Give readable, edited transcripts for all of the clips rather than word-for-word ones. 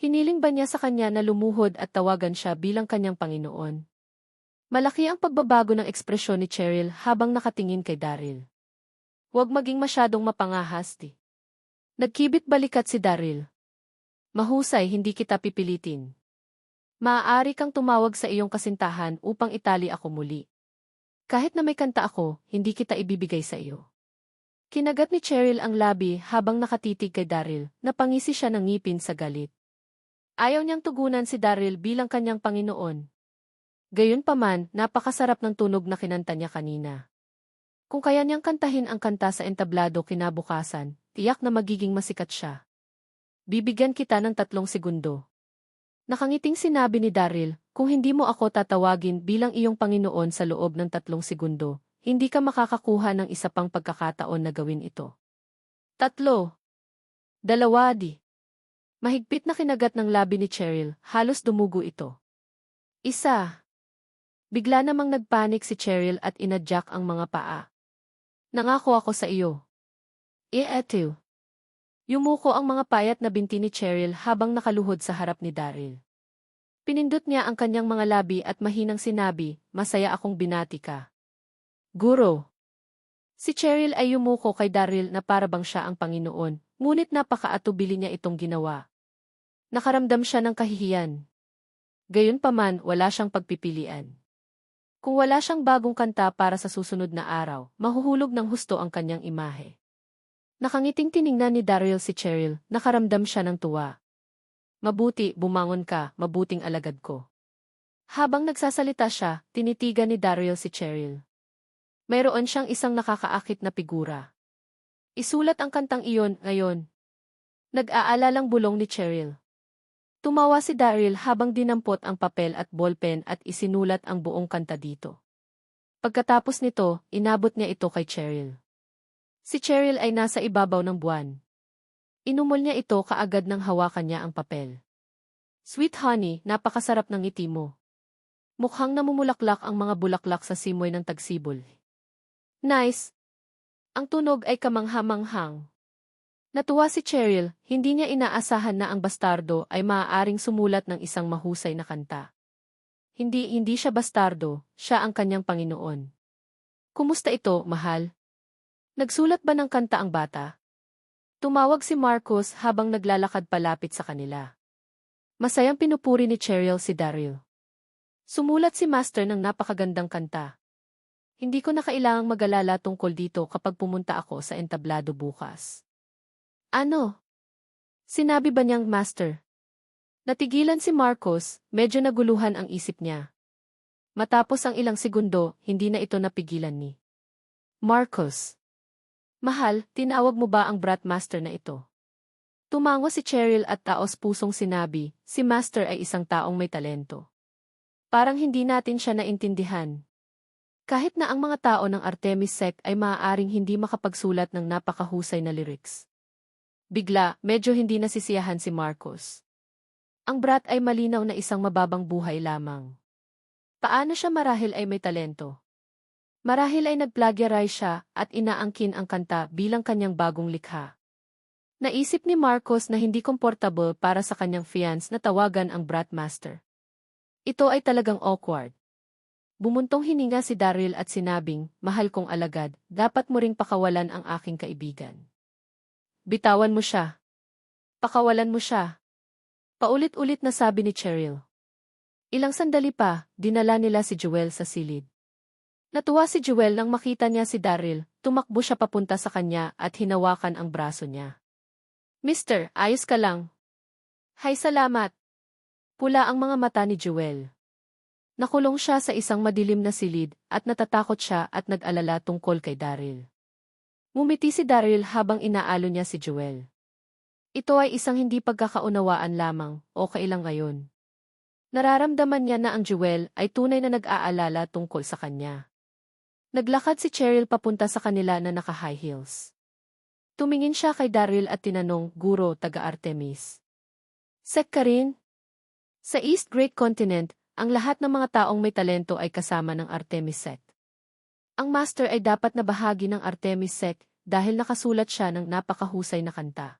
Hiniling ba niya sa kanya na lumuhod at tawagan siya bilang kanyang Panginoon? Malaki ang pagbabago ng ekspresyon ni Cheryl habang nakatingin kay Daryl. Huwag maging masyadong mapangahas, di. Nagkibit balikat si Daryl. Mahusay, hindi kita pipilitin. Maaari kang tumawag sa iyong kasintahan upang itali ako muli. Kahit na may kanta ako, hindi kita ibibigay sa iyo. Kinagat ni Cheryl ang labi habang nakatitig kay Daryl, napangisi siya ng ngipin sa galit. Ayaw niyang tugunan si Daryl bilang kanyang Panginoon. Gayunpaman, napakasarap ng tunog na kinanta niya kanina. Kung kaya niyang kantahin ang kanta sa entablado kinabukasan, tiyak na magiging masikat siya. Bibigyan kita ng 3 segundo. Nakangiting sinabi ni Daryl, kung hindi mo ako tatawagin bilang iyong Panginoon sa loob ng 3 segundo, hindi ka makakakuha ng isa pang pagkakataon na gawin ito. 3. 2. Mahigpit na kinagat ng labi ni Cheryl, halos dumugo ito. 1. Bigla namang nagpanik si Cheryl at inadyak ang mga paa. Nangako ako sa iyo. Eto. Yumuko ang mga payat na binti ni Cheryl habang nakaluhod sa harap ni Daryl. Pinindot niya ang kanyang mga labi at mahinang sinabi, masaya akong binati ka. Guro. Si Cheryl ay yumuko kay Daryl na parabang siya ang Panginoon, ngunit napakaatubili niya itong ginawa. Nakaramdam siya ng kahihiyan. Gayunpaman, wala siyang pagpipilian. Kung wala siyang bagong kanta para sa susunod na araw, mahuhulog ng husto ang kanyang imahe. Nakangiting tiningnan ni Daryl si Cheryl, nakaramdam siya ng tuwa. Mabuti, bumangon ka, mabuting alagad ko. Habang nagsasalita siya, tinitigan ni Daryl si Cheryl. Mayroon siyang isang nakakaakit na figura. Isulat ang kantang iyon ngayon. Nag-aalalang bulong ni Cheryl. Tumawa si Daryl habang dinampot ang papel at ballpen at isinulat ang buong kanta dito. Pagkatapos nito, inabot niya ito kay Cheryl. Si Cheryl ay nasa ibabaw ng buwan. Inumol niya ito kaagad nang hawakan niya ang papel. Sweet honey, napakasarap ng ngiti mo. Mukhang namumulaklak ang mga bulaklak sa simoy ng tagsibol. Nice! Ang tunog ay kamangha-manghang. Natuwa si Cheryl, hindi niya inaasahan na ang bastardo ay maaaring sumulat ng isang mahusay na kanta. Hindi siya bastardo, siya ang kanyang Panginoon. Kumusta ito, mahal? Nagsulat ba ng kanta ang bata? Tumawag si Marcos habang naglalakad palapit sa kanila. Masayang pinupuri ni Cheryl si Daryl. Sumulat si Master ng napakagandang kanta. Hindi ko na kailangang mag-alala tungkol dito kapag pumunta ako sa entablado bukas. Ano? Sinabi ba niyang Master? Natigilan si Marcos, medyo naguluhan ang isip niya. Matapos ang ilang segundo, hindi na ito napigilan ni Marcos. Mahal, tinawag mo ba ang brat master na ito? Tumango si Cheryl at taos-pusong sinabi, si Master ay isang taong may talento. Parang hindi natin siya naintindihan. Kahit na ang mga tao ng Artemis sect ay maaaring hindi makapagsulat ng napakahusay na lyrics. Bigla, medyo hindi nasisiyahan si Marcos. Ang brat ay malinaw na isang mababang buhay lamang. Paano siya marahil ay may talento? Marahil ay nag-plagiarize siya at inaangkin ang kanta bilang kanyang bagong likha. Naisip ni Marcos na hindi komportable para sa kanyang fiance na tawagan ang brat master. Ito ay talagang awkward. Bumuntong hininga si Daryl at sinabing, mahal kong alagad, dapat mo ring pakawalan ang aking kaibigan. Bitawan mo siya. Pakawalan mo siya. Paulit-ulit na sabi ni Cheryl. Ilang sandali pa, dinala nila si Joel sa silid. Natuwa si Joel nang makita niya si Daryl, tumakbo siya papunta sa kanya at hinawakan ang braso niya. Mister, ayos ka lang. Hay salamat. Pula ang mga mata ni Joel. Nakulong siya sa isang madilim na silid at natatakot siya at nag-alala tungkol kay Daryl. Ngumiti si Daryl habang inaalo niya si Joel. Ito ay isang hindi pagkakaunawaan lamang, okay lang ngayon. Nararamdaman niya na ang Joel ay tunay na nag-aalala tungkol sa kanya. Naglakad si Cheryl papunta sa kanila na naka-high heels. Tumingin siya kay Daryl at tinanong, Guro, taga-Artemis. Sek ka rin? Sa East Great Continent, ang lahat ng mga taong may talento ay kasama ng Artemis sect. Ang master ay dapat na bahagi ng Artemis sect dahil nakasulat siya ng napakahusay na kanta.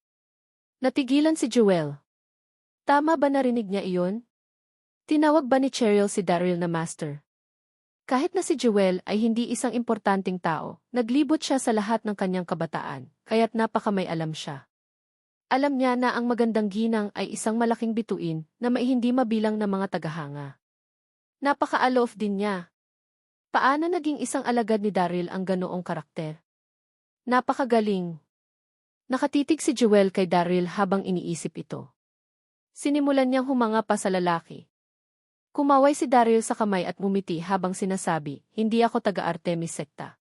Natigilan si Joel. Tama ba narinig niya iyon? Tinawag ba ni Cheryl si Daryl na master? Kahit na si Jewel ay hindi isang importanteng tao, naglibot siya sa lahat ng kanyang kabataan, kaya't napakamay alam siya. Alam niya na ang magandang ginang ay isang malaking bituin na may hindi mabilang na mga tagahanga. Napaka-aloof din niya. Paano naging isang alagad ni Daryl ang ganoong karakter? Napakagaling. Nakatitig si Jewel kay Daryl habang iniisip ito. Sinimulan niyang humanga pa sa lalaki. Kumaway si Daryl sa kamay at mumiti habang sinasabi, hindi ako taga-Artemis sekta.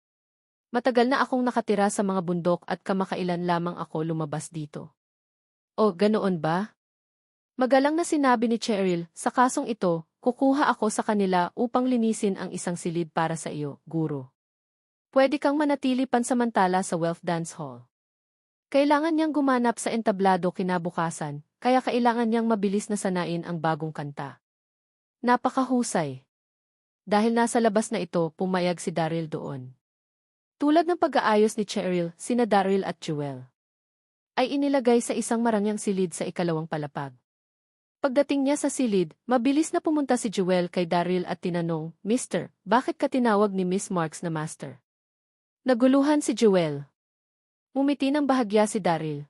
Matagal na akong nakatira sa mga bundok at kamakailan lamang ako lumabas dito. O, ganoon ba? Magalang na sinabi ni Cheryl, sa kasong ito, kukuha ako sa kanila upang linisin ang isang silid para sa iyo, guro. Pwede kang manatili pansamantala sa Wealth Dance Hall. Kailangan niyang gumanap sa entablado kinabukasan, kaya kailangan niyang mabilis na sanain ang bagong kanta. Napakahusay. Dahil nasa labas na ito, pumayag si Daryl doon. Tulad ng pag-aayos ni Cheryl, sina Daryl at Jewel ay inilagay sa isang marangyang silid sa ikalawang palapag. Pagdating niya sa silid, mabilis na pumunta si Jewel kay Daryl at tinanong, Mister, bakit ka tinawag ni Miss Marks na master? Naguluhan si Jewel. Umiti ng bahagya si Daryl.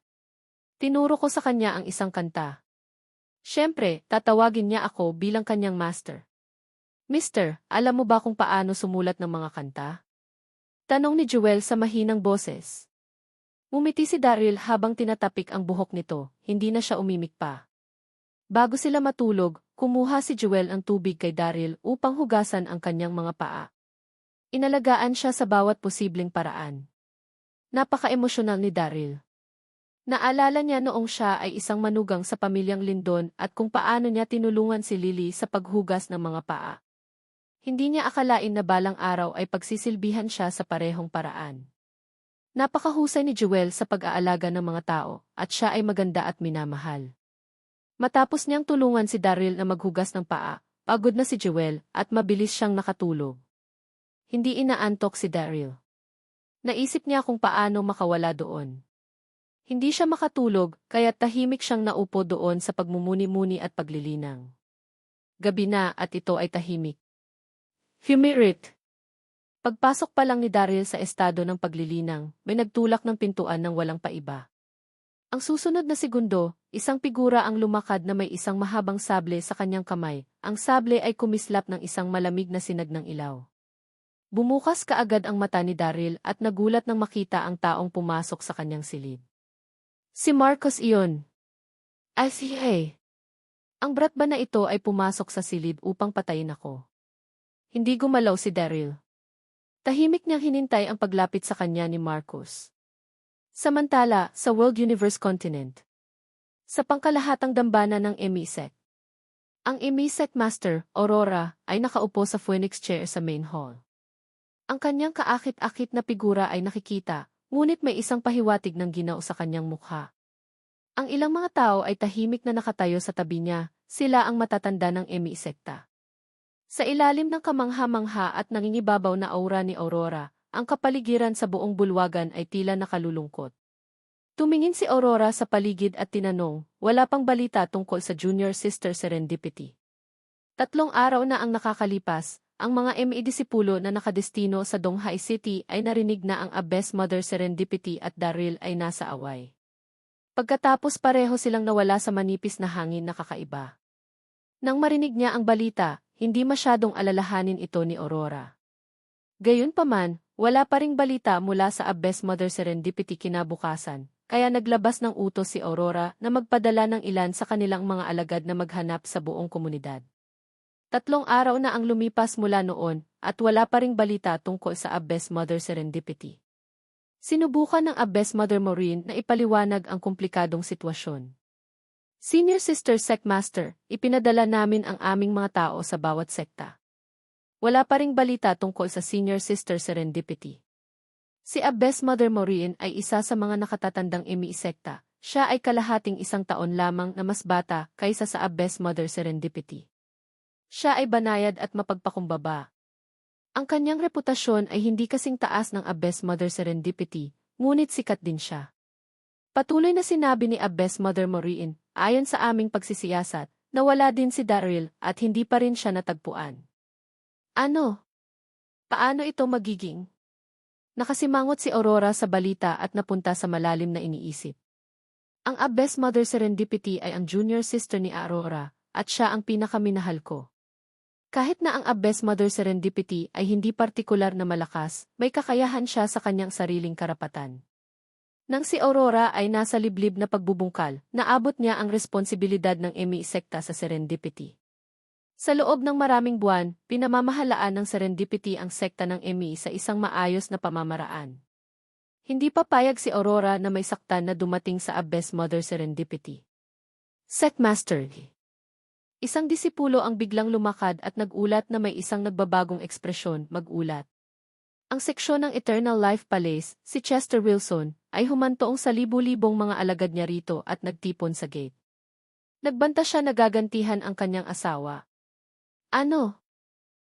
Tinuro ko sa kanya ang isang kanta. Siyempre, tatawagin niya ako bilang kanyang master. Mister, alam mo ba kung paano sumulat ng mga kanta? Tanong ni Jewel sa mahinang boses. Umiti si Daryl habang tinatapik ang buhok nito, hindi na siya umimik pa. Bago sila matulog, kumuha si Jewel ang tubig kay Daryl upang hugasan ang kanyang mga paa. Inalagaan siya sa bawat posibleng paraan. Napaka-emosyonal ni Daryl. Naalala niya noong siya ay isang manugang sa pamilyang Lindon at kung paano niya tinulungan si Lily sa paghugas ng mga paa. Hindi niya akalain na balang araw ay pagsisilbihan siya sa parehong paraan. Napakahusay ni Jewel sa pag-aalaga ng mga tao at siya ay maganda at minamahal. Matapos niyang tulungan si Daryl na maghugas ng paa, pagod na si Jewel at mabilis siyang nakatulog. Hindi inaantok si Daryl. Naisip niya kung paano makawala doon. Hindi siya makatulog, kaya tahimik siyang naupo doon sa pagmumuni-muni at paglilinang. Gabi na at ito ay tahimik. Humirit. Pagpasok pa lang ni Daryl sa estado ng paglilinang, may nagtulak ng pintuan ng walang paiba. Ang susunod na segundo, isang figura ang lumakad na may isang mahabang sable sa kanyang kamay. Ang sable ay kumislap ng isang malamig na sinag ng ilaw. Bumukas kaagad ang mata ni Daryl at nagulat nang makita ang taong pumasok sa kanyang silid. Si Marcos iyon. Ay si Hey. Ang brat ba na ito ay pumasok sa silid upang patayin ako? Hindi gumalaw si Daryl. Tahimik niyang hinintay ang paglapit sa kanya ni Marcos. Samantala, sa World Universe Continent. Sa pangkalahatang dambana ng Emisec. Ang Emisec Master, Aurora, ay nakaupo sa Phoenix Chair sa main hall. Ang kanyang kaakit-akit na figura ay nakikita, ngunit may isang pahiwatig ng ginaw sa kanyang mukha. Ang ilang mga tao ay tahimik na nakatayo sa tabi niya, sila ang matatanda ng Emi-sekta. Sa ilalim ng kamangha-mangha at nangingibabaw na aura ni Aurora, ang kapaligiran sa buong bulwagan ay tila nakalulungkot. Tumingin si Aurora sa paligid at tinanong, wala pang balita tungkol sa Junior Sister Serendipity. 3 araw na ang nakakalipas, ang mga ME-disipulo na nakadestino sa Donghai City ay narinig na ang Abbess Mother Serendipity at Daryl ay nasa away. Pagkatapos pareho silang nawala sa manipis na hangin na kakaiba. Nang marinig niya ang balita, hindi masyadong alalahanin ito ni Aurora. Gayunpaman, wala pa ring balita mula sa Abbess Mother Serendipity kinabukasan, kaya naglabas ng utos si Aurora na magpadala ng ilan sa kanilang mga alagad na maghanap sa buong komunidad. 3 araw na ang lumipas mula noon, at wala pa ring balita tungkol sa Abbess Mother Serendipity. Sinubukan ng Abbess Mother Maureen na ipaliwanag ang komplikadong sitwasyon. Senior Sister Sect Master, ipinadala namin ang aming mga tao sa bawat sekta. Wala pa ring balita tungkol sa Senior Sister Serendipity. Si Abbess Mother Maureen ay isa sa mga nakatatandang emi-sekta. Siya ay kalahating 1 taon lamang na mas bata kaysa sa Abbess Mother Serendipity. Siya ay banayad at mapagpakumbaba. Ang kanyang reputasyon ay hindi kasing taas ng Abbess Mother Serendipity, ngunit sikat din siya. Patuloy na sinabi ni Abbess Mother Maureen, ayon sa aming pagsisiyasat, nawala din si Daryl at hindi pa rin siya natagpuan. Ano? Paano ito magiging? Nakasimangot si Aurora sa balita at napunta sa malalim na iniisip. Ang Abyss Mother Serendipity ay ang junior sister ni Aurora, at siya ang pinakaminahal ko. Kahit na ang Abyss Mother Serendipity ay hindi partikular na malakas, may kakayahan siya sa kanyang sariling karapatan. Nang si Aurora ay nasa liblib na pagbubungkal, naabot niya ang responsibilidad ng Emi sekta sa Serendipity. Sa loob ng maraming buwan, pinamamahalaan ng Serendipity ang sekta ng Emi sa isang maayos na pamamaraan. Hindi papayag si Aurora na may saktan na dumating sa Abyss Mother Serendipity. Sectmaster. Isang disipulo ang biglang lumakad at nagulat na may isang nagbabagong ekspresyon, magulat. Ang seksyon ng Eternal Life Palace, si Chester Wilson, ay humantoong sa libu-libong mga alagad niya rito at nagtipon sa gate. Nagbanta siya na gagantihan ang kanyang asawa. Ano?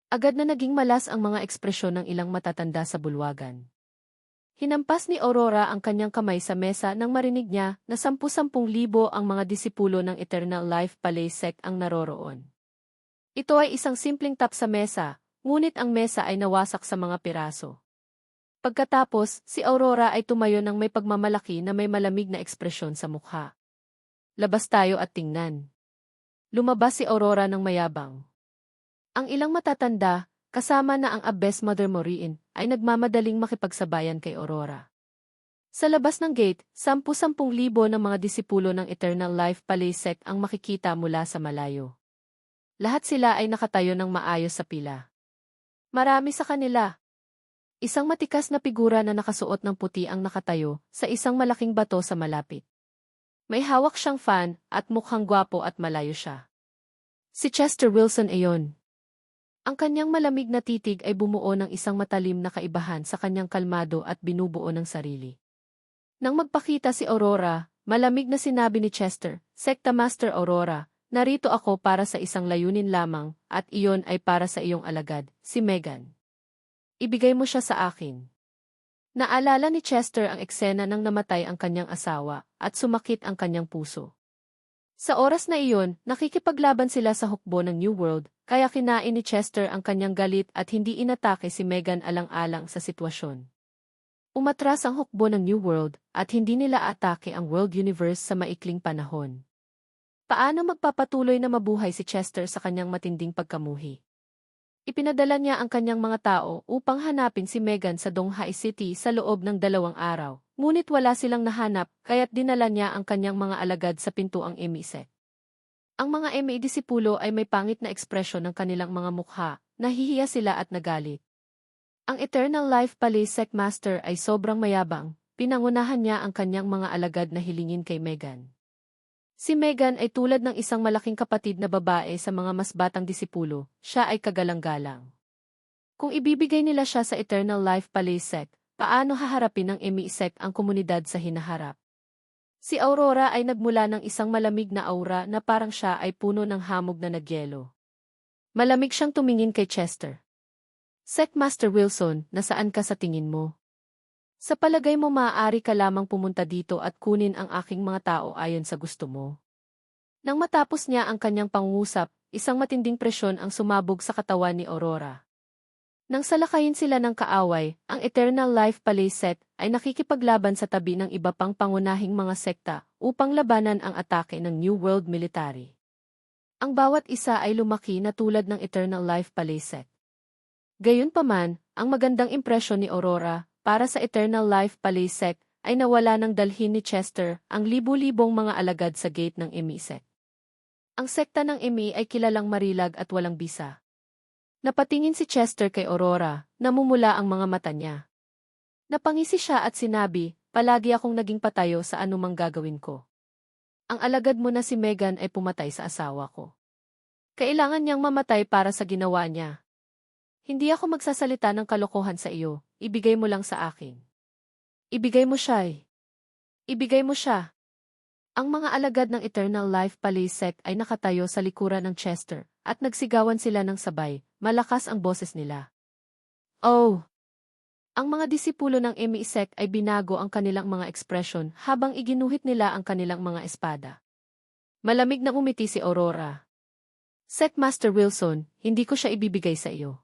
Agad na naging malas ang mga ekspresyon ng ilang matatanda sa bulwagan. Hinampas ni Aurora ang kanyang kamay sa mesa nang marinig niya na 10,000 ang mga disipulo ng Eternal Life Palace sect ang naroroon. Ito ay isang simpleng tap sa mesa, ngunit ang mesa ay nawasak sa mga piraso. Pagkatapos, si Aurora ay tumayo ng may pagmamalaki na may malamig na ekspresyon sa mukha. Labas tayo at tingnan. Lumabas si Aurora ng mayabang. Ang ilang matatanda, kasama na ang Abyss Mother Moriin, ay nagmamadaling makipagsabayan kay Aurora. Sa labas ng gate, 10,000 ng mga disipulo ng Eternal Life Palace sect ang makikita mula sa malayo. Lahat sila ay nakatayo ng maayos sa pila. Marami sa kanila. Isang matikas na figura na nakasuot ng puti ang nakatayo sa isang malaking bato sa malapit. May hawak siyang fan at mukhang gwapo at malayo siya. Si Chester Wilson ayon. Ang kanyang malamig na titig ay bumuo ng isang matalim na kaibahan sa kanyang kalmado at binubuo ng sarili. Nang magpakita si Aurora, malamig na sinabi ni Chester, Sekta Master Aurora, narito ako para sa isang layunin lamang, at iyon ay para sa iyong alagad, si Megan. Ibigay mo siya sa akin. Naalala ni Chester ang eksena nang namatay ang kanyang asawa, at sumakit ang kanyang puso. Sa oras na iyon, nakikipaglaban sila sa hukbo ng New World, kaya kinain ni Chester ang kanyang galit at hindi inatake si Megan alang-alang sa sitwasyon. Umatras ang hukbo ng New World at hindi nila atake ang World Universe sa maikling panahon. Paano magpapatuloy na mabuhay si Chester sa kanyang matinding pagkamuhi? Ipinadala niya ang kanyang mga tao upang hanapin si Megan sa Donghai City sa loob ng 2 araw, ngunit wala silang nahanap kaya't dinala niya ang kanyang mga alagad sa pintuang Emi sect. Ang mga Emi disipulo ay may pangit na ekspresyon ng kanilang mga mukha, nahihiya sila at nagalit. Ang Eternal Life Palace Sect Master ay sobrang mayabang, pinangunahan niya ang kanyang mga alagad na hilingin kay Megan. Si Megan ay tulad ng isang malaking kapatid na babae sa mga mas batang disipulo, siya ay kagalang-galang. Kung ibibigay nila siya sa Eternal Life Palace Sect, paano haharapin ng Emi sect ang komunidad sa hinaharap? Si Aurora ay nagmula ng isang malamig na aura na parang siya ay puno ng hamog na nagyelo. Malamig siyang tumingin kay Chester. Sect Master Wilson, nasaan ka sa tingin mo? Sa palagay mo maaari ka lamang pumunta dito at kunin ang aking mga tao ayon sa gusto mo. Nang matapos niya ang kanyang pangungusap, isang matinding presyon ang sumabog sa katawan ni Aurora. Nang salakayin sila ng kaaway, ang Eternal Life Palace Sect ay nakikipaglaban sa tabi ng iba pang pangunahing mga sekta upang labanan ang atake ng New World Military. Ang bawat isa ay lumaki na tulad ng Eternal Life Palace Sect. Gayunpaman, ang magandang impresyon ni Aurora para sa Eternal Life Palace Sect ay nawala ng dalhin ni Chester ang libu-libong mga alagad sa gate ng Emi sect. Ang sekta ng Emi ay kilalang marilag at walang bisa. Napatingin si Chester kay Aurora, namumula ang mga mata niya. Napangisi siya at sinabi, palagi akong naging patayo sa anumang gagawin ko. Ang alagad mo na si Megan ay pumatay sa asawa ko. Kailangan niyang mamatay para sa ginawa niya. Hindi ako magsasalita ng kalokohan sa iyo, ibigay mo lang sa akin. Ibigay mo siya eh. Ibigay mo siya. Ang mga alagad ng Eternal Life Palace Sect ay nakatayo sa likuran ng Chester, at nagsigawan sila ng sabay, malakas ang boses nila. Oh! Ang mga disipulo ng Emi sect ay binago ang kanilang mga ekspresyon habang iginuhit nila ang kanilang mga espada. Malamig na umiti si Aurora. Master Wilson, hindi ko siya ibibigay sa iyo.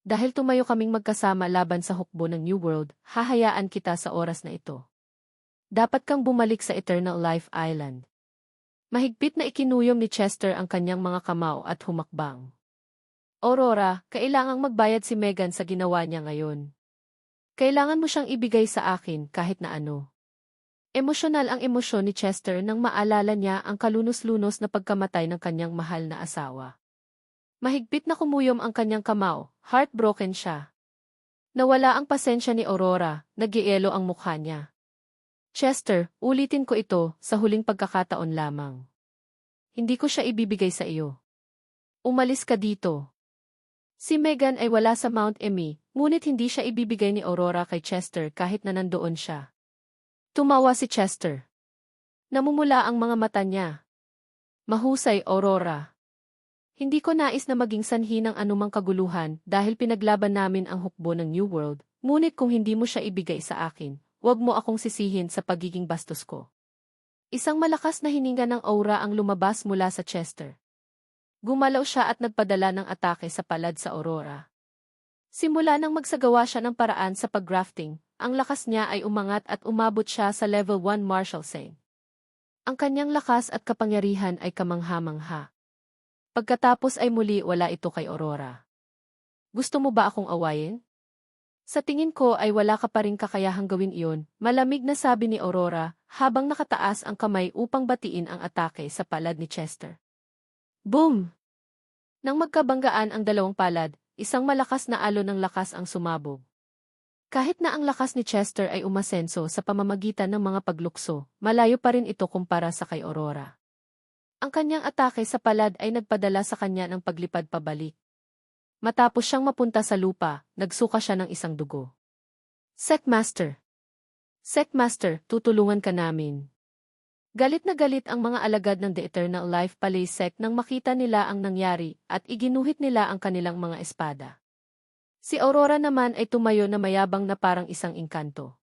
Dahil tumayo kaming magkasama laban sa hukbo ng New World, hahayaan kita sa oras na ito. Dapat kang bumalik sa Eternal Life Island. Mahigpit na ikinuyom ni Chester ang kanyang mga kamao at humakbang. Aurora, kailangang magbayad si Megan sa ginawa niya ngayon. Kailangan mo siyang ibigay sa akin kahit na ano. Emosyonal ang emosyon ni Chester nang maalala niya ang kalunos-lunos na pagkamatay ng kanyang mahal na asawa. Mahigpit na kumuyom ang kanyang kamao, heartbroken siya. Nawala ang pasensya ni Aurora, nagyelo ang mukha niya. Chester, ulitin ko ito sa huling pagkakataon lamang. Hindi ko siya ibibigay sa iyo. Umalis ka dito. Si Megan ay wala sa Mount Emmy, ngunit hindi siya ibibigay ni Aurora kay Chester kahit na nandoon siya. Tumawa si Chester. Namumula ang mga mata niya. Mahusay, Aurora. Hindi ko nais na maging sanhi ng anumang kaguluhan dahil pinaglaban namin ang hukbo ng New World, ngunit kung hindi mo siya ibigay sa akin, huwag mo akong sisihin sa pagiging bastos ko. Isang malakas na hininga ng aura ang lumabas mula sa Chester. Gumalaw siya at nagpadala ng atake sa palad sa Aurora. Simula nang magsagawa siya ng paraan sa pag-grafting, ang lakas niya ay umangat at umabot siya sa level 1 Martial Saint. Ang kanyang lakas at kapangyarihan ay kamangha-mangha. Pagkatapos ay muli wala ito kay Aurora. Gusto mo ba akong awayin? Sa tingin ko ay wala ka pa ring kakayahang gawin iyon, malamig na sabi ni Aurora, habang nakataas ang kamay upang batiin ang atake sa palad ni Chester. Boom! Nang magkabanggaan ang dalawang palad, isang malakas na alon ng lakas ang sumabog. Kahit na ang lakas ni Chester ay umasenso sa pamamagitan ng mga paglukso, malayo pa rin ito kumpara sa kay Aurora. Ang kanyang atake sa palad ay nagpadala sa kanya ng paglipad pabalik. Matapos siyang mapunta sa lupa, nagsuka siya ng isang dugo. Master, tutulungan ka namin. Galit na galit ang mga alagad ng The Eternal Life Palace nang makita nila ang nangyari at iginuhit nila ang kanilang mga espada. Si Aurora naman ay tumayo na mayabang na parang isang engkanto.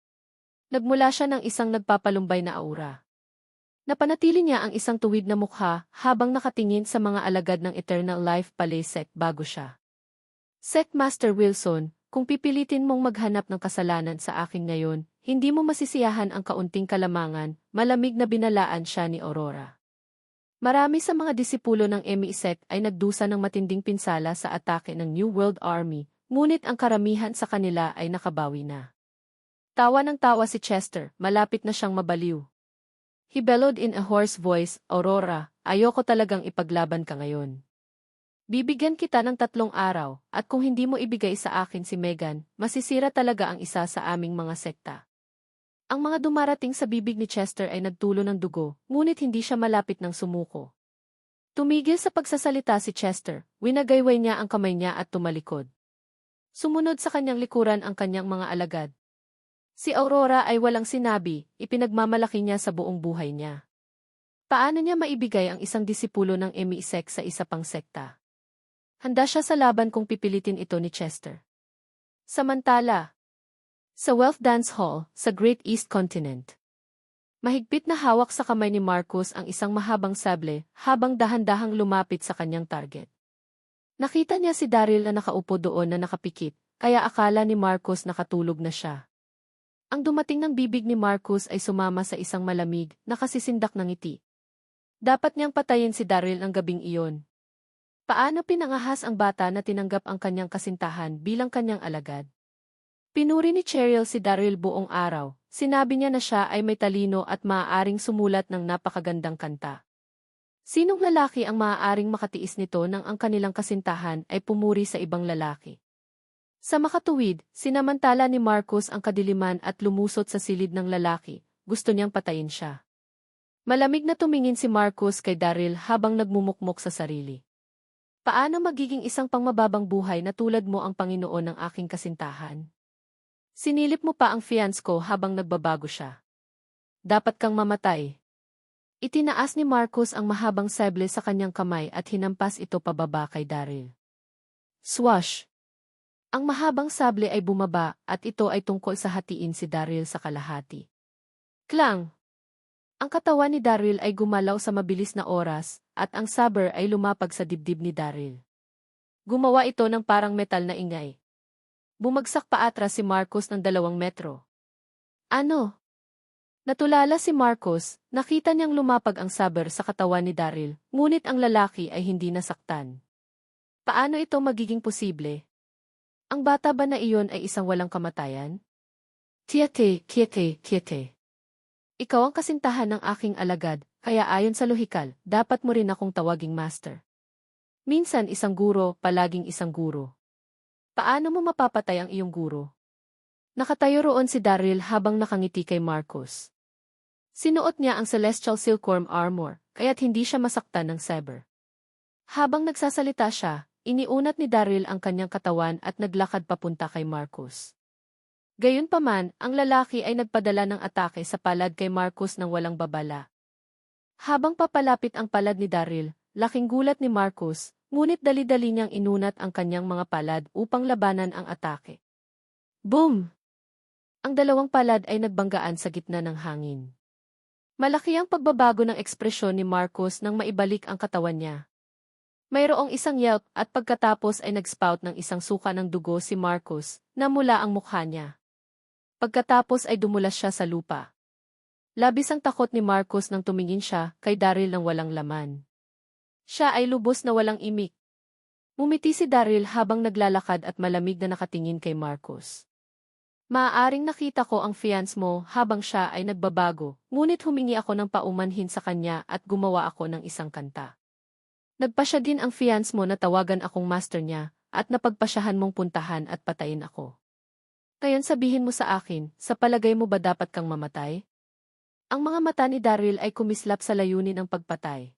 Nagmula siya ng isang nagpapalumbay na aura. Napanatili niya ang isang tuwid na mukha habang nakatingin sa mga alagad ng Eternal Life Palace bago siya. Master Wilson, kung pipilitin mong maghanap ng kasalanan sa akin ngayon, hindi mo masisiyahan ang kaunting kalamangan, malamig na binalaan siya ni Aurora. Marami sa mga disipulo ng ME-sect ay nagdusa ng matinding pinsala sa atake ng New World Army, ngunit ang karamihan sa kanila ay nakabawi na. Tawa ng tawa si Chester, malapit na siyang mabaliw. He bellowed in a hoarse voice, Aurora, ayoko talagang ipaglaban ka ngayon. Bibigyan kita ng 3 araw, at kung hindi mo ibigay sa akin si Megan, masisira talaga ang isa sa aming mga sekta. Ang mga dumarating sa bibig ni Chester ay nagtulo ng dugo, ngunit hindi siya malapit ng sumuko. Tumigil sa pagsasalita si Chester, winagayway niya ang kamay niya at tumalikod. Sumunod sa kanyang likuran ang kanyang mga alagad. Si Aurora ay walang sinabi, ipinagmamalaki niya sa buong buhay niya. Paano niya maibigay ang isang disipulo ng ME-sect sa isa pang sekta? Handa siya sa laban kung pipilitin ito ni Chester. Samantala, sa Wealth Dance Hall, sa Great East Continent, mahigpit na hawak sa kamay ni Marcus ang isang mahabang sable habang dahan-dahang lumapit sa kanyang target. Nakita niya si Daryl na nakaupo doon na nakapikit, kaya akala ni Marcus nakatulog na siya. Ang dumating ng bibig ni Marcus ay sumama sa isang malamig, nakasisindak ng ngiti. Dapat niyang patayin si Daryl ang gabing iyon. Paano pinangahas ang bata na tinanggap ang kanyang kasintahan bilang kanyang alagad? Pinuri ni Cheryl si Daryl buong araw, sinabi niya na siya ay may talino at maaaring sumulat ng napakagandang kanta. Sinong lalaki ang maaaring makatiis nito nang ang kanilang kasintahan ay pumuri sa ibang lalaki? Sa makatuwid, sinamantala ni Marcus ang kadiliman at lumusot sa silid ng lalaki, gusto niyang patayin siya. Malamig na tumingin si Marcus kay Daryl habang nagmumukmok sa sarili. Paano magiging isang pangmababang buhay na tulad mo ang Panginoon ng aking kasintahan? Sinilip mo pa ang fiance ko habang nagbabago siya. Dapat kang mamatay. Itinaas ni Marcus ang mahabang sable sa kanyang kamay at hinampas ito pababa kay Daryl. Swash! Ang mahabang sable ay bumaba at ito ay tungkol sa hatiin si Daryl sa kalahati. Klang! Ang katawan ni Daryl ay gumalaw sa mabilis na oras, at ang saber ay lumapag sa dibdib ni Daryl. Gumawa ito ng parang metal na ingay. Bumagsak paatras si Marcos ng 2 metro. Ano? Natulala si Marcos, nakita niyang lumapag ang saber sa katawan ni Daryl, ngunit ang lalaki ay hindi nasaktan. Paano ito magiging posible? Ang bata ba na iyon ay isang walang kamatayan? Kiete, kiete, kiete. Ikaw ang kasintahan ng aking alagad, kaya ayon sa lohikal, dapat mo rin akong tawaging master. Minsan isang guro, palaging isang guro. Paano mo mapapatay ang iyong guro? Nakatayo roon si Daryl habang nakangiti kay Marcos. Sinuot niya ang celestial silkworm armor, kaya't hindi siya masaktan ng saber. Habang nagsasalita siya, iniunat ni Daryl ang kanyang katawan at naglakad papunta kay Marcos. Gayunpaman, ang lalaki ay nagpadala ng atake sa palad kay Marcos nang walang babala. Habang papalapit ang palad ni Daryl, laking gulat ni Marcos, ngunit dali-dali niyang inunat ang kanyang mga palad upang labanan ang atake. Boom! Ang dalawang palad ay nagbanggaan sa gitna ng hangin. Malaki ang pagbabago ng ekspresyon ni Marcos nang maibalik ang katawan niya. Mayroong isang yelp at pagkatapos ay nag-spout ng isang suka ng dugo si Marcos na mula ang mukha niya. Pagkatapos ay dumulas siya sa lupa. Labis ang takot ni Marcos nang tumingin siya kay Daryl ng walang laman. Siya ay lubos na walang imik. Ngumiti si Daryl habang naglalakad at malamig na nakatingin kay Marcos. Maaaring nakita ko ang fiance mo habang siya ay nagbabago, ngunit humingi ako ng paumanhin sa kanya at gumawa ako ng isang kanta. Nagpasya din ang fiance mo na tawagan akong master niya, at napagpasyahan mong puntahan at patayin ako. Ngayon sabihin mo sa akin, sa palagay mo ba dapat kang mamatay? Ang mga mata ni Daryl ay kumislap sa layunin ng pagpatay.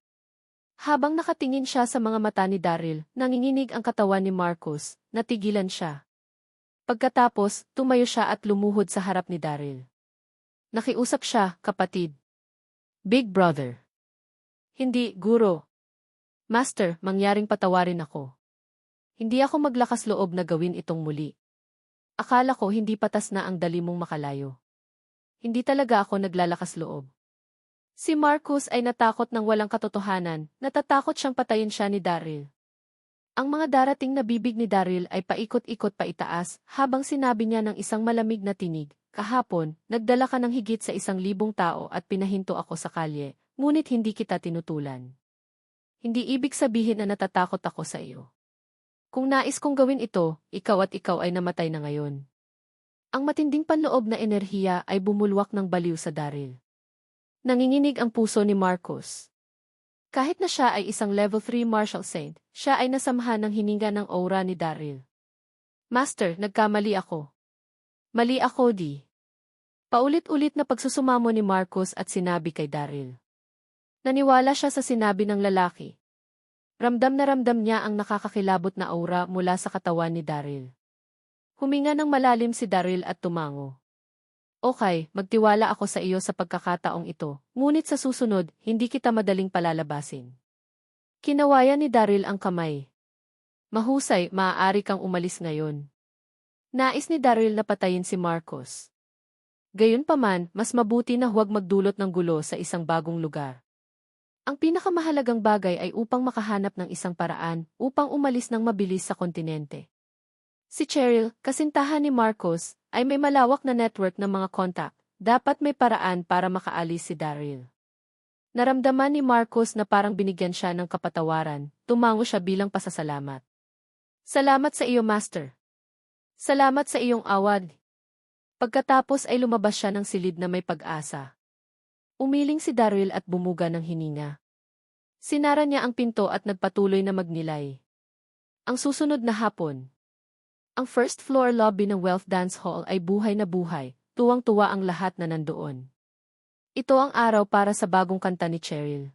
Habang nakatingin siya sa mga mata ni Daryl, nanginginig ang katawan ni Marcos, natigilan siya. Pagkatapos, tumayo siya at lumuhod sa harap ni Daryl. Nakiusap siya, kapatid. Big brother. Hindi, guro. Master, mangyaring patawarin ako. Hindi ako maglakas loob na gawin itong muli. Akala ko hindi patas na ang dali mong makalayo. Hindi talaga ako naglalakas loob. Si Marcos ay natakot ng walang katotohanan, natatakot siyang patayin siya ni Daryl. Ang mga darating na bibig ni Daryl ay paikot-ikot paitaas habang sinabi niya ng isang malamig na tinig, kahapon, nagdala ka ng higit sa 1,000 tao at pinahinto ako sa kalye, ngunit hindi kita tinutulan. Hindi ibig sabihin na natatakot ako sa iyo. Kung nais kong gawin ito, ikaw at ikaw ay namatay na ngayon. Ang matinding panloob na enerhiya ay bumulwak ng baliw sa Daryl. Nanginginig ang puso ni Marcos. Kahit na siya ay isang level 3 martial saint, siya ay nasamhan ng hininga ng aura ni Daryl. Master, nagkamali ako. Mali ako, di. Paulit-ulit na pagsusumamo ni Marcos at sinabi kay Daryl. Naniwala siya sa sinabi ng lalaki. Ramdam na ramdam niya ang nakakakilabot na aura mula sa katawan ni Daryl. Huminga ng malalim si Daryl at tumango. Okay, magtiwala ako sa iyo sa pagkakataong ito, ngunit sa susunod, hindi kita madaling palalabasin. Kinawayan ni Daryl ang kamay. Mahusay, maaari kang umalis ngayon. Nais ni Daryl na patayin si Marcos. Gayunpaman, mas mabuti na huwag magdulot ng gulo sa isang bagong lugar. Ang pinakamahalagang bagay ay upang makahanap ng isang paraan upang umalis ng mabilis sa kontinente. Si Cheryl, kasintahan ni Marcos, ay may malawak na network ng mga contact. Dapat may paraan para makaalis si Daryl. Naramdaman ni Marcos na parang binigyan siya ng kapatawaran, tumango siya bilang pasasalamat. Salamat sa iyo, Master. Salamat sa iyong awad. Pagkatapos ay lumabas siya ng silid na may pag-asa. Umiling si Daryl at bumuga ng hininga. Sinara niya ang pinto at nagpatuloy na magnilay. Ang susunod na hapon. Ang first floor lobby ng Wealth Dance Hall ay buhay na buhay, tuwang-tuwa ang lahat na nandoon. Ito ang araw para sa bagong kanta ni Cheryl.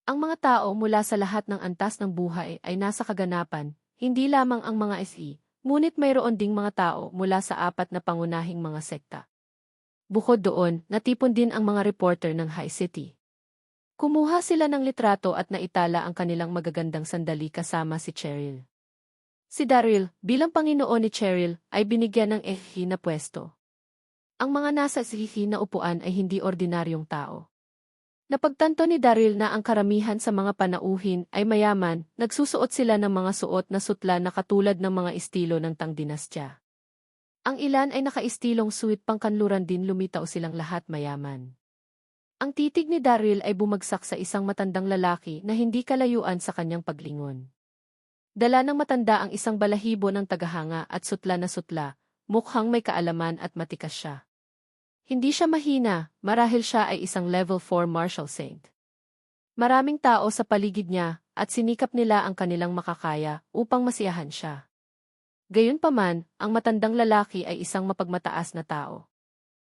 Ang mga tao mula sa lahat ng antas ng buhay ay nasa kaganapan, hindi lamang ang mga SE, ngunit mayroon ding mga tao mula sa 4 na pangunahing mga sekta. Bukod doon, natipon din ang mga reporter ng High City. Kumuha sila ng litrato at naitala ang kanilang magagandang sandali kasama si Cheryl. Si Daryl, bilang Panginoon ni Cheryl, ay binigyan ng SE na pwesto. Ang mga nasa SE na upuan ay hindi ordinaryong tao. Napagtanto ni Daryl na ang karamihan sa mga panauhin ay mayaman, nagsusuot sila ng mga suot na sutla na katulad ng mga estilo ng Tang dinastya. Ang ilan ay nakaistilong suit pangkanluran din lumitaw silang lahat mayaman. Ang titig ni Daryl ay bumagsak sa isang matandang lalaki na hindi kalayuan sa kanyang paglingon. Dala ng matanda ang isang balahibo ng tagahanga at sutla na sutla, mukhang may kaalaman at matikas siya. Hindi siya mahina, marahil siya ay isang level 4 martial saint. Maraming tao sa paligid niya at sinikap nila ang kanilang makakaya upang masiyahan siya. Gayunpaman, ang matandang lalaki ay isang mapagmataas na tao.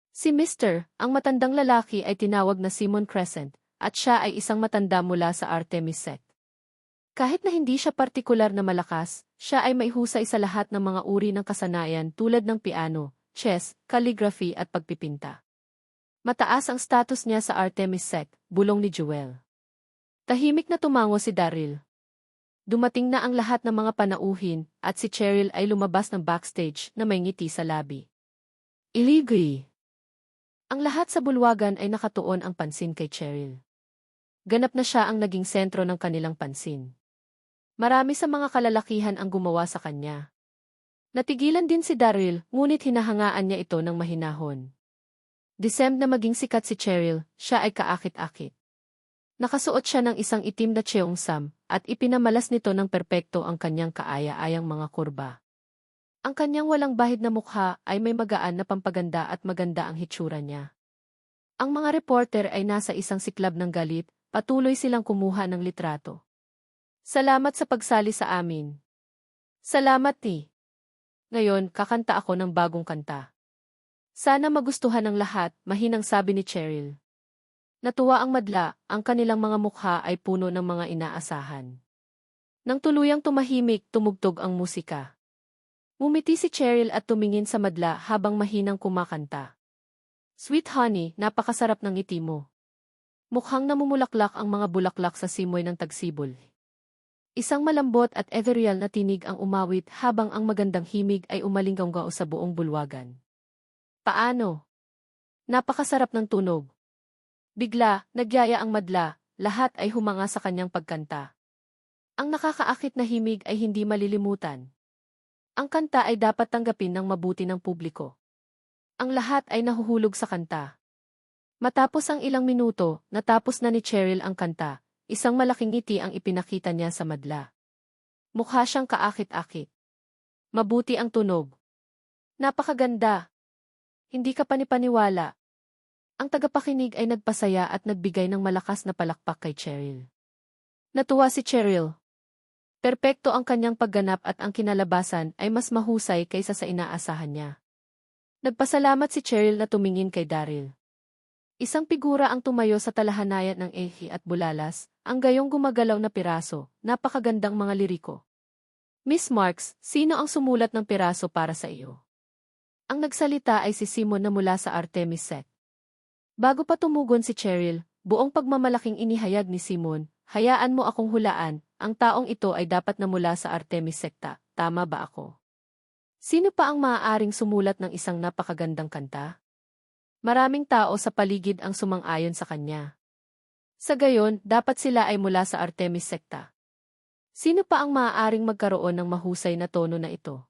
Si Mr. ang matandang lalaki ay tinawag na Simon Crescent at siya ay isang matanda mula sa Artemis sect. Kahit na hindi siya partikular na malakas, siya ay maihusay sa lahat ng mga uri ng kasanayan tulad ng piano, chess, calligraphy at pagpipinta. Mataas ang status niya sa Artemis sect, bulong ni Jewel. Tahimik na tumango si Daryl. Dumating na ang lahat ng mga panauhin at si Cheryl ay lumabas ng backstage na may ngiti sa labi. Iligay. Ang lahat sa bulwagan ay nakatuon ang pansin kay Cheryl. Ganap na siya ang naging sentro ng kanilang pansin. Marami sa mga kalalakihan ang gumawa sa kanya. Natigilan din si Daryl, ngunit hinahangaan niya ito ng mahinahon. December na maging sikat si Cheryl, siya ay kaakit-akit. Nakasuot siya ng isang itim na cheongsam, at ipinamalas nito ng perpekto ang kanyang kaaya-ayang mga kurba. Ang kanyang walang bahid na mukha ay may magaan na pampaganda at maganda ang hitsura niya. Ang mga reporter ay nasa isang siklab ng galit, patuloy silang kumuha ng litrato. Salamat sa pagsali sa amin. Salamat ni. Ngayon, kakanta ako ng bagong kanta. Sana magustuhan ng lahat, mahinang sabi ni Cheryl. Natuwa ang madla, ang kanilang mga mukha ay puno ng mga inaasahan. Nang tuluyang tumahimik, tumugtog ang musika. Ngumiti si Cheryl at tumingin sa madla habang mahinang kumakanta. Sweet honey, napakasarap ng ngiti mo. Mukhang namumulaklak ang mga bulaklak sa simoy ng tagsibol. Isang malambot at ethereal na tinig ang umawit habang ang magandang himig ay umalingganggaw sa buong bulwagan. Paano? Napakasarap ng tunog. Bigla, nagyaya ang madla, lahat ay humanga sa kanyang pagkanta. Ang nakakaakit na himig ay hindi malilimutan. Ang kanta ay dapat tanggapin ng mabuti ng publiko. Ang lahat ay nahuhulog sa kanta. Matapos ang ilang minuto, natapos na ni Cheryl ang kanta, isang malaking ngiti ang ipinakita niya sa madla. Mukha siyang kaakit-akit. Mabuti ang tunog. Napakaganda. Hindi ka panipaniwala. Ang tagapakinig ay nagpasaya at nagbigay ng malakas na palakpak kay Cheryl. Natuwa si Cheryl. Perpekto ang kanyang pagganap at ang kinalabasan ay mas mahusay kaysa sa inaasahan niya. Nagpasalamat si Cheryl na tumingin kay Daryl. Isang figura ang tumayo sa talahanayan ng ehi at bulalas, ang gayong gumagalaw na piraso, napakagandang mga liriko. Miss Marks, sino ang sumulat ng piraso para sa iyo? Ang nagsalita ay si Simon na mula sa Artemis sect. Bago pa tumugon si Cheryl, buong pagmamalaking inihayag ni Simon, hayaan mo akong hulaan, ang taong ito ay dapat na mula sa Artemis sekta, tama ba ako? Sino pa ang maaaring sumulat ng isang napakagandang kanta? Maraming tao sa paligid ang sumang-ayon sa kanya. Sa gayon, dapat sila ay mula sa Artemis sekta. Sino pa ang maaaring magkaroon ng mahusay na tono na ito?